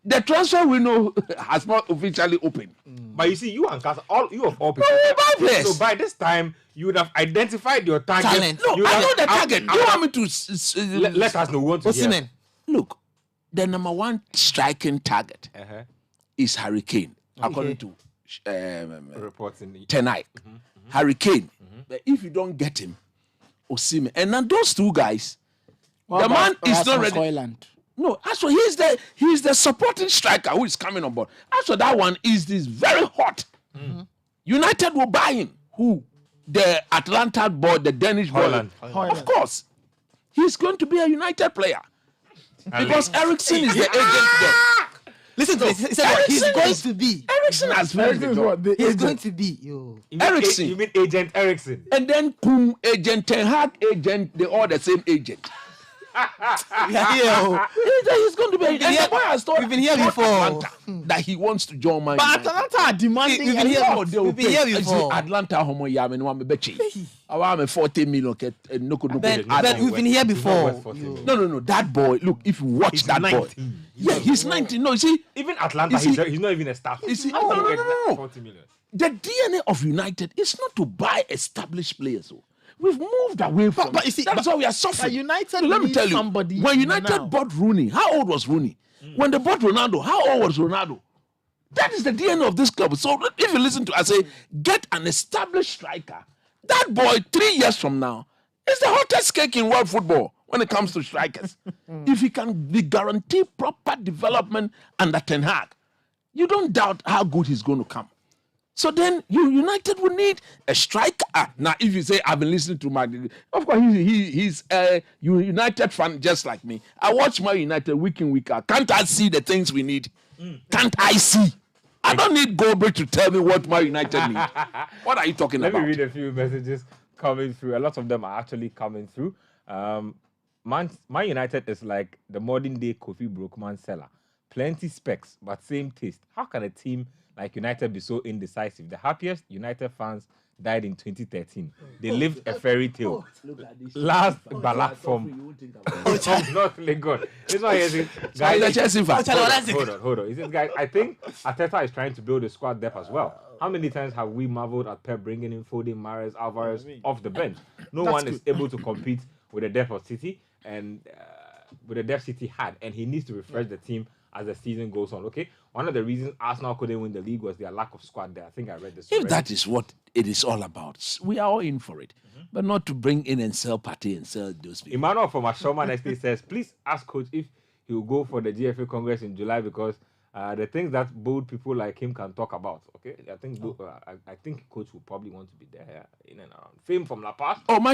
The transfer window has not officially opened. But you see, you and Casa, all people. we buy players. So by this time, you would have identified your target. Talent. No, You would I have- know the target. I'm- You want me to let us know. We want to hear. Osimhen. look, the number one striking target is Harry Kane, according to reports in tonight. Harry Kane. But if you don't get him, Osimhen, and then those two guys, the man is not ready. Hoyland. No, actually, he's the supporting striker who is coming on board. Actually, that one is this very hot. United will buy him. Who? The Atlanta boy, the Danish boy. Of course, he's going to be a United player because Ericsson is the agent there. Listen to this. He said what? He's going to be. Ericsson has finished the job. He's going to be. Yo. Ericsson. You mean Agent Ericsson? And then Kum, Agent Ten Hag, Agent, they all the same agent. He's going to be. And the boy has told we've been here before that he wants to join Man But United. Atlanta are demanding. We've been here before. Atlanta homo yamen wa me bechi. Awa me 40 million ke no could But we've been here before. No. That boy, look, if you watch that 19. Boy. Yeah, he's 19. No, you see, even Atlanta, he's not even a staff. You see, no. 40 million. The DNA of United is not to buy established players. We've moved away from. But you see, that's why we are suffering. United, let me tell you, somebody when United bought Rooney, how old was Rooney? When they bought Ronaldo, how old was Ronaldo? That is the DNA of this club. So if you listen to, I say, get an established striker. That boy, 3 years from now, is the hottest cake in world football when it comes to strikers. If he can be guaranteed proper development under Ten Hag, you don't doubt how good he's going to come. So then United will need a striker. Now, if you say, I've been listening to my... Of course, he's a United fan just like me. I watch my United week in, week out. Can't I see the things we need? Can't I see? I don't need Goldberg to tell me what my United need. What are you talking about? Let me read a few messages coming through. A lot of them are actually coming through. Man United is like the modern-day Kofi Brookman seller. Plenty specs, but same taste. How can a team like United be so indecisive? The happiest United fans died in 2013. They lived a fairy tale. Last ballad from North Legon. This one is guys. Hold on. He says, guys, I think Arteta is trying to build a squad depth as well. How many times have we marveled at Pep bringing in Foden, Mahrez, Alvarez off the bench? No one is able to compete with the depth of City and with the depth City had, and he needs to refresh the team as the season goes on. Okay, one of the reasons Arsenal couldn't win the league was their lack of squad there. I think I read this. If that is what it is all about, we are all in for it, but not to bring in and sell Partey and sell those people. Emmanuel from Ashoma next day says, please ask coach if he will go for the GFA Congress in July because the things that bold people like him can talk about. Okay, I think I think coach will probably want to be there in and around. Fame from La Paz. Oh, my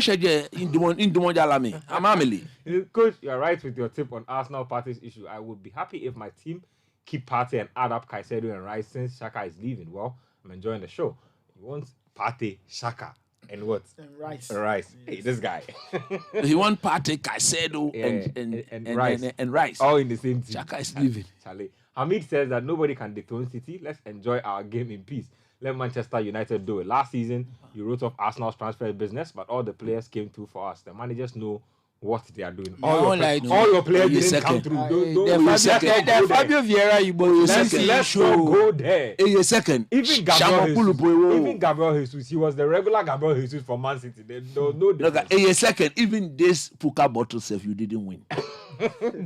I'm Amelie. Coach, you're right with your tip on Arsenal Partey's issue. I would be happy if my team keep Partey and add up Caicedo and Rice since Xhaka is leaving. Well, I'm enjoying the show. He wants Partey, Xhaka, and what? And Rice. Rice. Hey, this guy. He wants Partey, Caicedo, and Rice. And Rice. All in the same team. Xhaka is leaving. Charlie. Hamid says that nobody can dethrone City. Let's enjoy our game in peace. Let Manchester United do it. Last season, you wrote off Arsenal's transfer business, but all the players came through for us. The managers know what they are doing. All your players didn't come through. Fabio Vieira, let's go there. A second. Even Gabriel Jesus, he was the regular Gabriel Jesus for Man City. There was no difference. A second. Even this Puka bottle self, you didn't win.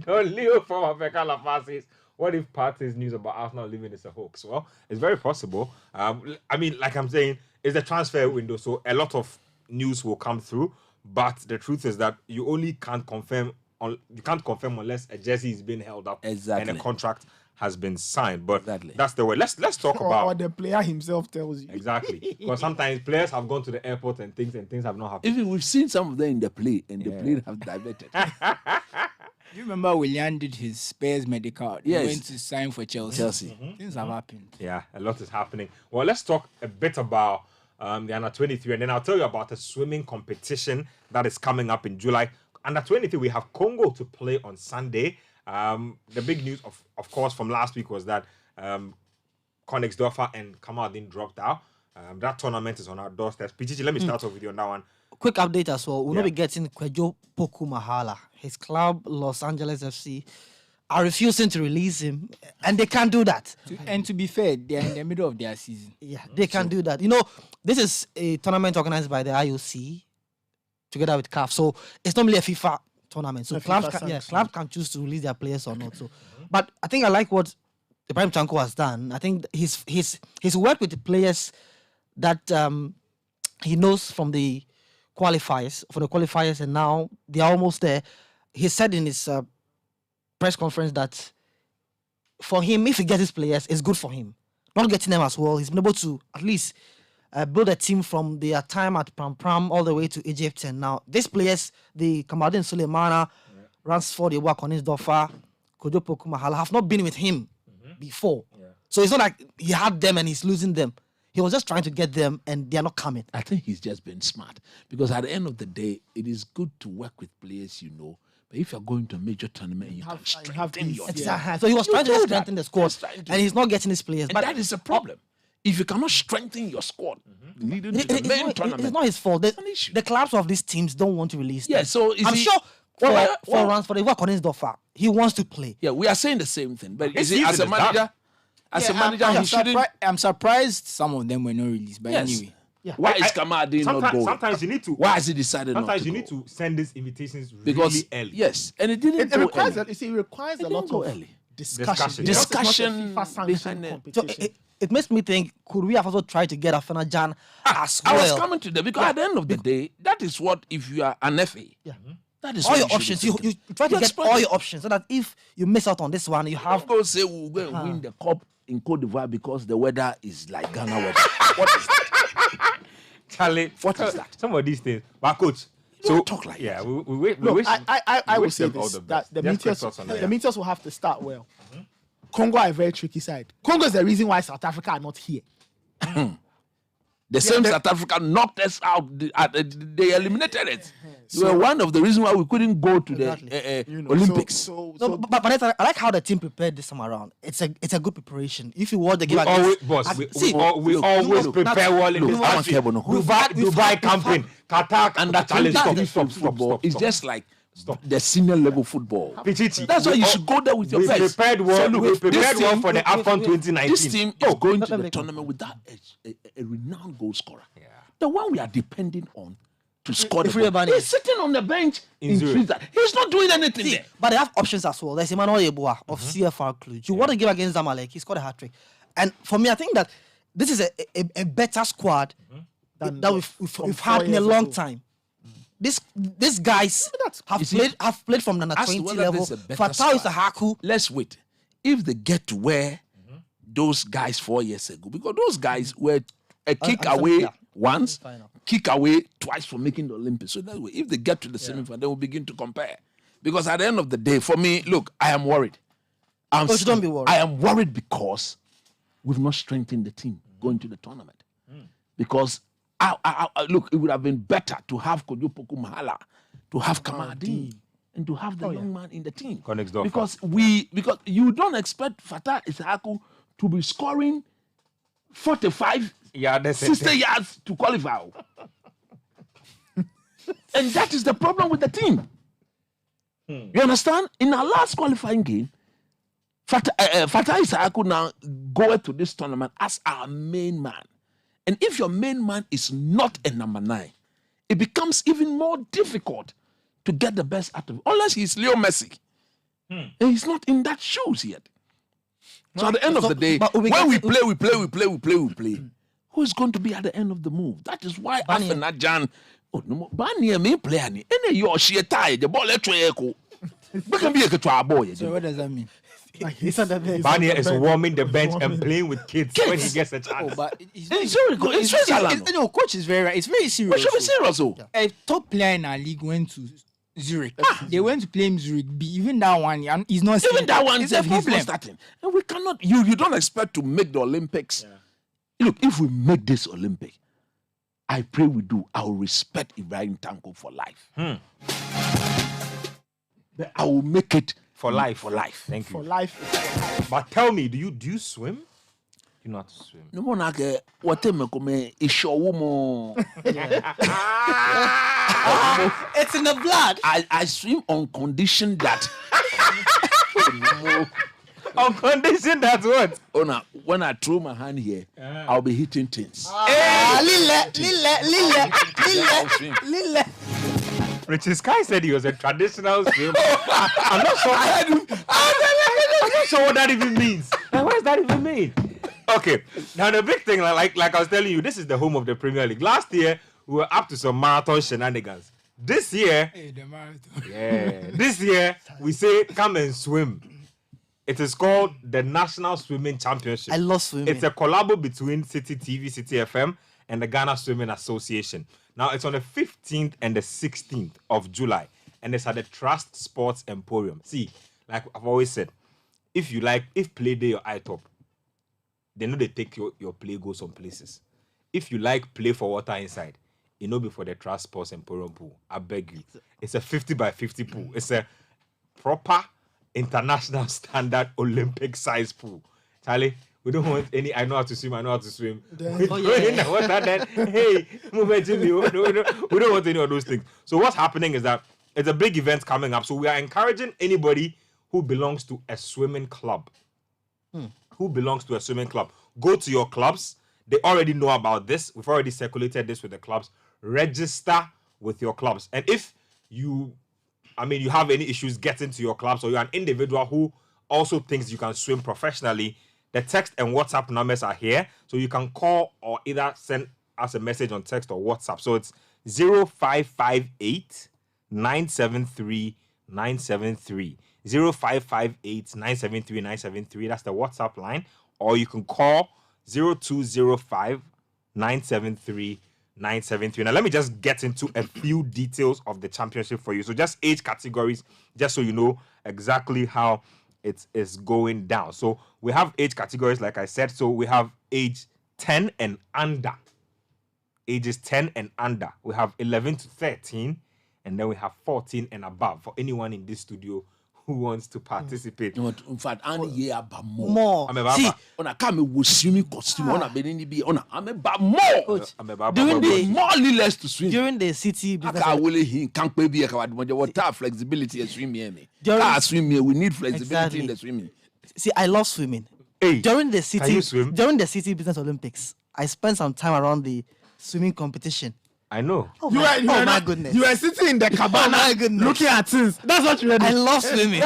Leo from Africa La Paz says, what if Partey's news about Arsenal leaving is a hoax? Well, it's very possible. I mean, like I'm saying, it's the transfer window, so a lot of news will come through. But the truth is that you only can't confirm. You can't confirm unless a jersey is being held up and a contract has been signed. But that's the way. Let's talk about. Or the player himself tells you. Exactly, because sometimes players have gone to the airport and things have not happened. Even we've seen some of them in the play, and the play have diverted. Do you remember Willian did his Spurs medical? Yes. He went to sign for Chelsea. Things have happened. Yeah, a lot is happening. Well, let's talk a bit about the Under 23, and then I'll tell you about a swimming competition that is coming up in July. Under 23, we have Congo to play on Sunday. The big news, of course, from last week was that Konigsdorfer and Kamaldeen dropped out. That tournament is on our doorstep. PGG, let me start off with you on that one. Quick update as well. We'll not be getting Kwejo Poku Mahala. His club, Los Angeles FC, are refusing to release him, and they can't do that. And to be fair, they're in the middle of their season. Yeah, they can't do that. You know, this is a tournament organized by the IOC together with CAF, so it's normally a FIFA tournament. So The clubs FIFA can, sanctions. clubs can choose to release their players or not. So, but I think I like what Ibrahim Chanko has done. I think he's worked with the players that he knows from the qualifiers, and now they are almost there. He said in his press conference that for him, if he gets his players, it's good for him. Not getting them as well, he's been able to at least build a team from their time at Pram all the way to Egypt, and now these players, the Kamadin Suleimana, Ransford, Konisdorfer, Kojopoku Mahala, have not been with him before. So it's not like he had them and he's losing them. He was just trying to get them, and they are not coming. I think he's just been smart, because at the end of the day, it is good to work with players, but if you're going to a major tournament, you can strengthen your team. Exactly. So he was trying to strengthen the squad, and he's not getting his players. And But that is a problem. If you cannot strengthen your squad leading to the main tournament, it's not his fault. The clubs of these teams don't want to release them. Yeah, so I'm sure for Ransford, if Konisdorfer, he wants to play. Yeah, we are saying the same thing. But It's is it, as a easy, manager, I'm surprised some of them were not released. But anyway. Yeah. Why is Kamadi not going? Sometimes you need to. Why has he decided not to Sometimes you need to send these invitations because really early. Yes, and it didn't It go requires early. it requires a lot of discussion. Discussion So it makes me think, could we have also tried to get Afena Jan as well? I was coming to that because at the end of the day, that is what, if you are an FA, that is all what your you options. should be You thinking. try to get exploit all it. your options so that if you miss out on this one, you have. Don't go say we'll go and win the cup in Cote d'Ivoire because the weather is like Ghana weather. What is that? Charlie, what is that? Some of these things. But coach, so talk like yeah, we Look, wish. I will wish say them all this, the that best. the Just Meteors, quick thoughts on that, the yeah. Meteors will have to start well. Congo are a very tricky side. Congo is the reason why South Africa are not here. The same South Africa knocked us out. They eliminated it. They were one of the reasons why we couldn't go to the Olympics. But I like how the team prepared this time around. It's a good preparation. If you watch the game, We always prepare well in this country. Dubai campaign, Qatar, and that football is just like the senior level football. That's why you should go there with your best. We prepared well. So look, we prepared this well team- for the AFCON 2019. This team is going to the tournament without a renowned goal scorer. The one we are depending on to score the goal. He's sitting on the bench in Twitter. He's not doing anything there. But they have options as well. There's Emmanuel Yeboah of CFR Cluj. You want to give against Zamalek, he scored a hat trick. And for me, I think that this is a better squad that we've had in a long time. These guys have played from the under 20 level. Fatau Isahaku. Let's wait. If they get to where those guys 4 years ago, because those guys were a kick away once, kick away twice from making the Olympics. So that way, if they get to the semi-final, they will begin to compare. Because at the end of the day, for me, look, I am worried. Don't be worried. I am worried because we've not strengthened the team going to the tournament. Because look, it would have been better to have Kojopoku Mahala, to have Kamadi, and to have the young man in the team. Because you don't expect Fatah Isahaku to be scoring 45, 60 yards to qualify. And that is the problem with the team. You understand? In our last qualifying game, Fatah Isahaku now go to this tournament as our main man. And if your main man is not a number 9, it becomes even more difficult to get the best out of him. Unless he's Leo Messi. And he's not in that shoes yet. So at the end of the day, when we play. Who is going to be at the end of the move? That is why Afena Jan. Oh no, Bania me play any. Any your shit tie the ball let echo. So what does that mean? Bania is warming the bench and playing with kids when he gets a chance. But it's coach is very right. It's very serious. We should be serious, though. A top player in our league went to Zurich. They went to play him Zurich B. Even that one, he's not. Even that one, it's a he's problem. not starting. And we cannot. You don't expect to make the Olympics. Look, if we make this Olympic, I pray we do. I will respect Ibrahim Tanko for life. But I will make it for life. For life. Thank you. For life. But tell me, do you swim? You know how to swim. No more like what It's in the blood. I swim on condition that. On condition that what? Oh, now, when I throw my hand here, I'll be hitting things. Lille. Richard Sky said he was a traditional swimmer. I'm not sure. I'm not sure what that even means. Like, what does that even mean? Okay, now the big thing, like I was telling you, this is the home of the Premier League. Last year, we were up to some marathon shenanigans. This year, the marathon. Yeah, this year we say come and swim. It is called the National Swimming Championship. I love swimming. It's a collab between Citi TV, Citi FM, and the Ghana Swimming Association. Now it's on the 15th and the 16th of July, and it's at the Trust Sports Emporium. See, like I've always said, if play day your eye top, they know they take your play go some places. If you like play for water inside, it no be for the Trust Sports Emporium pool. I beg you. It's a 50 by 50 pool. It's a proper international standard Olympic size pool. Charlie, we don't want any I know how to swim. We throw in the water, then hey, move it to me. We don't want any of those things. So what's happening is that it's a big event coming up. So we are encouraging anybody who belongs to a swimming club. Go to your clubs. They already know about this. We've already circulated this with the clubs. Register with your clubs. And if you have any issues getting to your clubs, or you're an individual who also thinks you can swim professionally, the text and WhatsApp numbers are here. So you can call or either send us a message on text or WhatsApp. So it's 0558 973 973. 0558 973 973. That's the WhatsApp line. Or you can call 0205 973 973. Now let me just get into a few details of the championship for you. So just age categories, just so you know exactly how it is going down. So we have age categories, like I said. So we have age 10 and under. Ages 10 and under. We have 11 to 13, and then we have 14 and above for anyone in this studio who wants to participate. In fact, any year more. See, on a come with swimming costume, on a beginning be on a more. During the more less to swim. During the city business, I will he can't be a water flexibility and swimming. Swimming, we need flexibility in the swimming. See, I love swimming. Hey, during the City Business Olympics, I spent some time around the swimming competition. I know. My goodness. You were sitting in the cabana looking at things. That's what you were doing. I love swimming.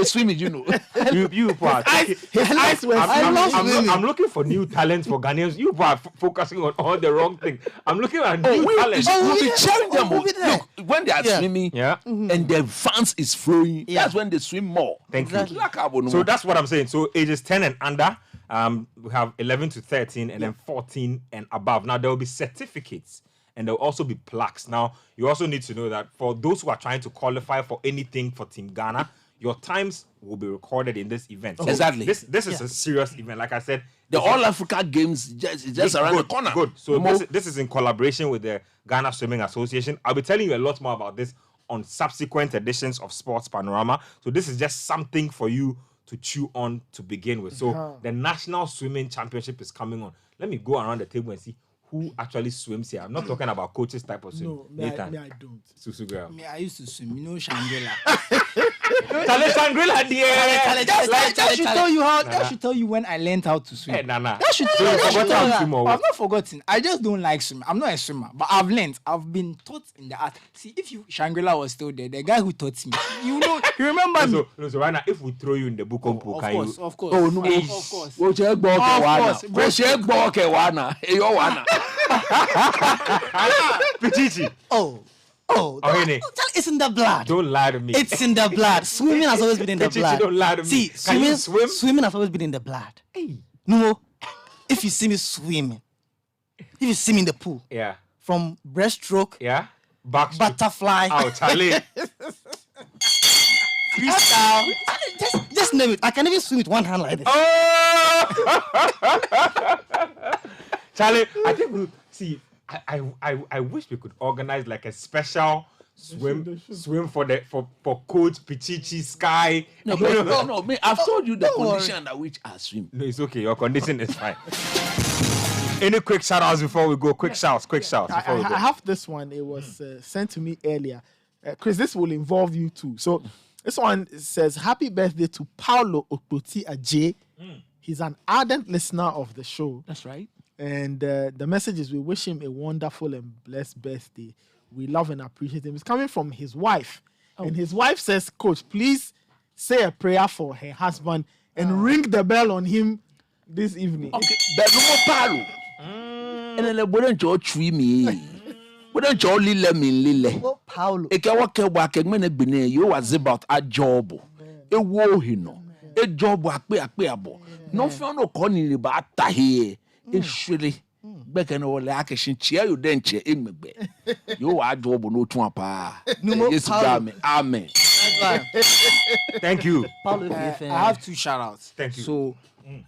Swimming, You part. His eyes were I'm looking for new talents for Ghanaians. You are focusing on all the wrong things. I'm looking at new talents. We'll be cheering them. Look, when they are swimming and their fans is flowing, that's when they swim more. Thank you. So that's what I'm saying. So ages 10 and under, we have 11 to 13 and then 14 and above. Now there will be certificates and there will also be plaques. Now you also need to know that for those who are trying to qualify for anything for Team Ghana, your times will be recorded in this event. So exactly. This is a serious event. Like I said, the All Africa Games just around the corner. Good. So this is in collaboration with the Ghana Swimming Association. I'll be telling you a lot more about this on subsequent editions of Sports Panorama. So this is just something for you to chew on to begin with. So the National Swimming Championship is coming on. Let me go around the table and see who actually swims here. I'm not talking about coaches type of swim. No, me I don't. Susu girl. Me, I used to swim. You know Shangri-La. Shangri-La, dear. That should tell you when I learned how to swim. Hey, Nana. That should tell you. I've not forgotten. I just don't like swimming. I'm not a swimmer, but I've learned. I've been taught in the art. See, if Shangri-La was still there, the guy who taught me, you remember me. So right now, if we throw you in the book on pool, can you? Of course. Oh, no. Of course. Pichichi. It's in the blood. Don't lie to me. It's in the blood. Swimming has always been in the blood. Don't lie to me. See, swimming has always been in the blood. Hey. No, if you see me swimming, if you see me in the pool, from breaststroke, butterfly, Charlie. freestyle, just name it. I can even swim with one hand like this. Charlie, I think I wish we could organize like a special swim for Coach Pichichi Sky. No, man, I've told you the condition under which I swim. No, it's okay. Your condition is fine. Any quick shout outs before we go? Quick shouts. I have this one. It was sent to me earlier. Chris, this will involve you too. So this one says, happy birthday to Paulo Okpoti Ajay. He's an ardent listener of the show. That's right. And the message is, we wish him a wonderful and blessed birthday. we love and appreciate him. It's coming from his wife. And his wife says, Coach, please say a prayer for her husband and ring the bell on him this evening. Okay, but no more palo. And then wouldn't you tree me? Wouldn't you lile me lile? Paulo. Eke wake wake mene bine you was about a job. E wo hino. E job akpe abo. No fun no koni ba ta here. E shiri. Beke no le akeshin chia you den chia emegbe. You wa job no tun apa. Yes, amen. Thank you. Paulo, I have 2 shout-outs. Thank you. So,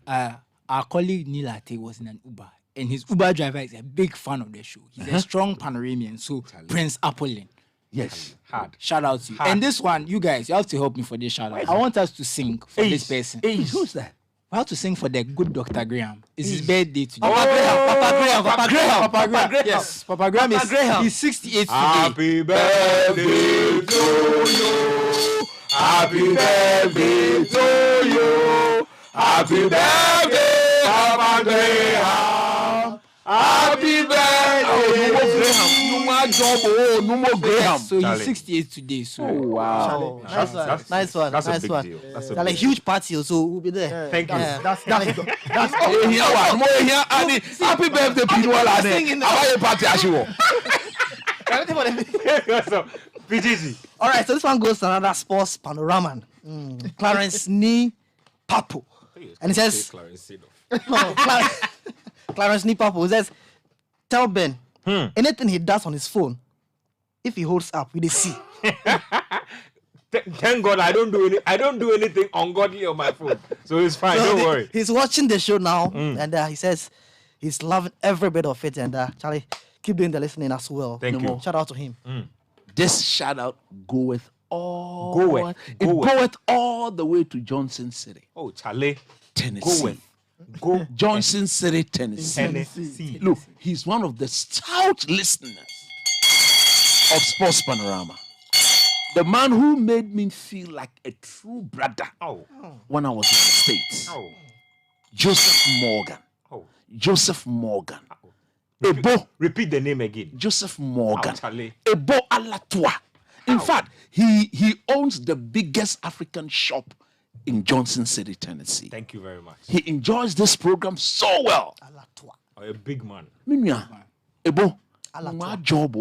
our colleague Nilate was in an Uber, and his Uber driver is a big fan of the show. He's a strong Panoramian, so Prince Apollin. Yes. Hard. Shout out to you. Hard. And this one, you guys, you have to help me for this shout out. I want us to sing for this person. Who's that? We have to sing for the good Dr. Graham. It's his birthday today. Papa Graham. Yes, Papa Graham he's 68 today. Happy birthday to you. Happy birthday to you. Happy birthday, Papa Graham. Happy birthday, No more Graham. So he's 68 today. So wow. Nice one. That's nice a big one. deal. That's a They're big like huge party, so we'll be there. Thank you. That's Happy birthday, people. How you party as you want? So, PGC. All right, so this one goes to another sports panorama. Clarence Ni Papo. And it says, Clarence Ni Papo. It says, tell Ben, anything he does on his phone, if he holds up, we see. Thank God I don't do anything ungodly on my phone. So it's fine, don't worry. He's watching the show now, and he says he's loving every bit of it. And Charlie, keep doing the listening as well. Thank you. Shout out to him. This shout out goeth all the way to Johnson City. Oh, Charlie. Tennessee. Go Johnson City, Tennessee. Look, he's one of the stout listeners of Sports Panorama. The man who made me feel like a true brother when I was in the States. Joseph Morgan. Joseph Morgan. Repeat the name again. Joseph Morgan. Ebo Alatua. In fact, he owns the biggest African shop in Johnson City, Tennessee. Thank you very much. He enjoys this program so well. A big man. Minya, Ebo, my job,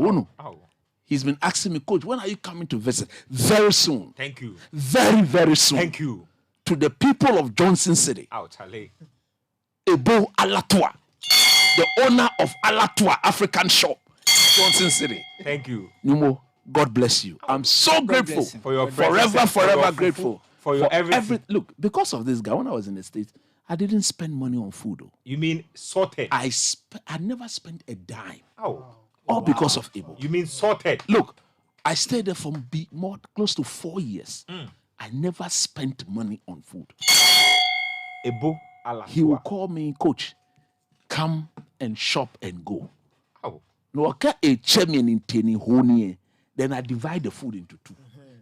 he's been asking me, Coach, when are you coming to visit? Very soon. Thank you. Very, very soon. Thank you. To the people of Johnson City. Charlie. Ebo Alatua, the owner of Alatua African Shop, Johnson City. Thank you. Numo, God bless you. I'm so grateful. For your forever grateful. For your everything. Look, because of this guy, when I was in the States, I didn't spend money on food. You mean sorted? I never spent a dime. All because of Ebo. You mean sorted? Look, I stayed there for close to 4 years. I never spent money on food. Ebo, he will call me, Coach, come and shop and go. No, a chairman in Teni, then I divide the food into 2.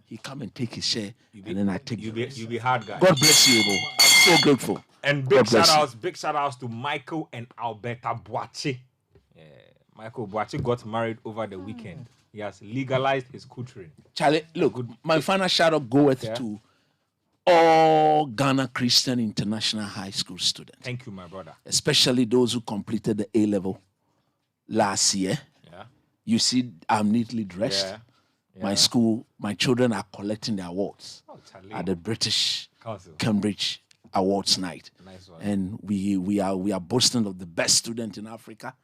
He come and take his share, and then I take you be hard guy. God bless you, Ebo. I'm so grateful. And big shout outs to Michael and Alberta Boache. Michael Boache got married over the weekend. He has legalized his couturier. Charlie, look, my final shout out goeth to all Ghana Christian International High School students. Thank you, my brother. Especially those who completed the A-level last year. You see, I'm neatly dressed. My school, my children are collecting the awards at the British Cambridge Awards night. Nice one. And we are boasting of the best student in Africa,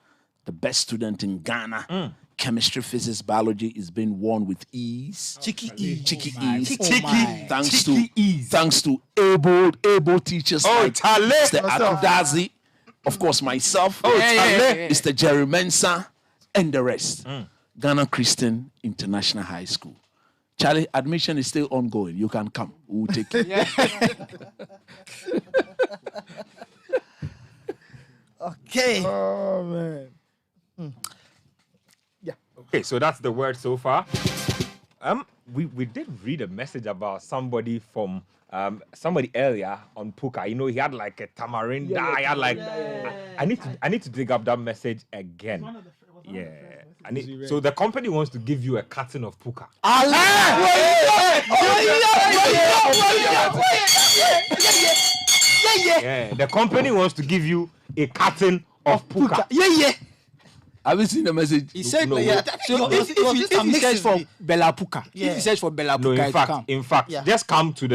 the best student in Ghana. Chemistry, physics, biology is being won with ease. Cheeky ease. Thanks to able teachers like Mr. Atudazi, of course myself, Mr. Jerry Mensah, and the rest. Ghana Christian International High School. Charlie, admission is still ongoing. You can come. We'll take it. Okay. Oh, man. Okay, so that's the word so far. we did read a message about somebody from somebody earlier on Puka. You know, he had like a tamarind. He had like I need to dig up that message again. So the company wants to give you a carton of Puka. Yeah, the company wants to give you a carton of Puka. Have you seen the message? He said, No, so if you search for Bella Puka, if you search for Bella No, Puka, in fact, just come to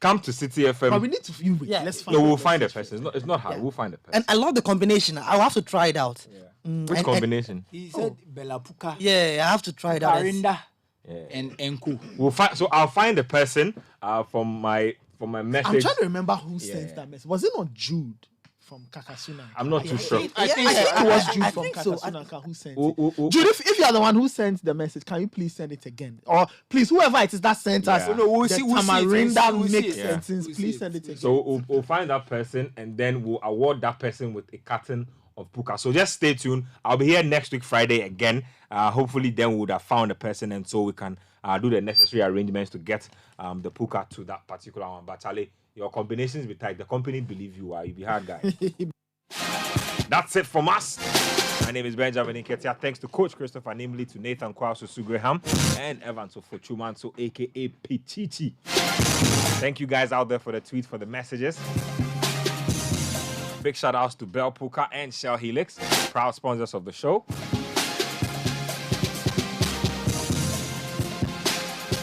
Citi FM. But we need to let's find. No, we'll find a person. It's not hard. We'll find a person. And I love the combination. I'll have to try it out. Which combination? he said Bella Puka. Yeah, I have to try it out. Karinda and Enku. We'll find. So I'll find a person from my message. I'm trying to remember who sent that message. Was it not Jude from Kakasuna? I'm not too sure. I think it was Jude from Kakasuna who sent it. Jude, if you are the one who sent the message, can you please send it again? Or please, whoever it is that sent us, we'll the see Tamarinda mix it. sentence, please send it again. So we'll find that person and then we'll award that person with a carton of Puka. So just stay tuned. I'll be here next week Friday again. Hopefully then we would have found a person and so we can do the necessary arrangements to get the Puka to that particular one. But Charlie, your combinations be tight. The company believe you are. You be hard guy. That's it from us. My name is Benjamin Nketia. Thanks to Coach Christopher, namely to Nathan Kwasu Graham and Evan Sofochumanso, aka Pichichi. Thank you guys out there for the tweets, for the messages. Big shout outs to Bell Puka and Shell Helix, proud sponsors of the show.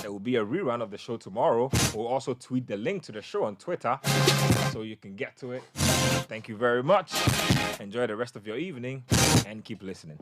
There will be a rerun of the show tomorrow. We'll also tweet the link to the show on Twitter so you can get to it. Thank you very much. Enjoy the rest of your evening and keep listening.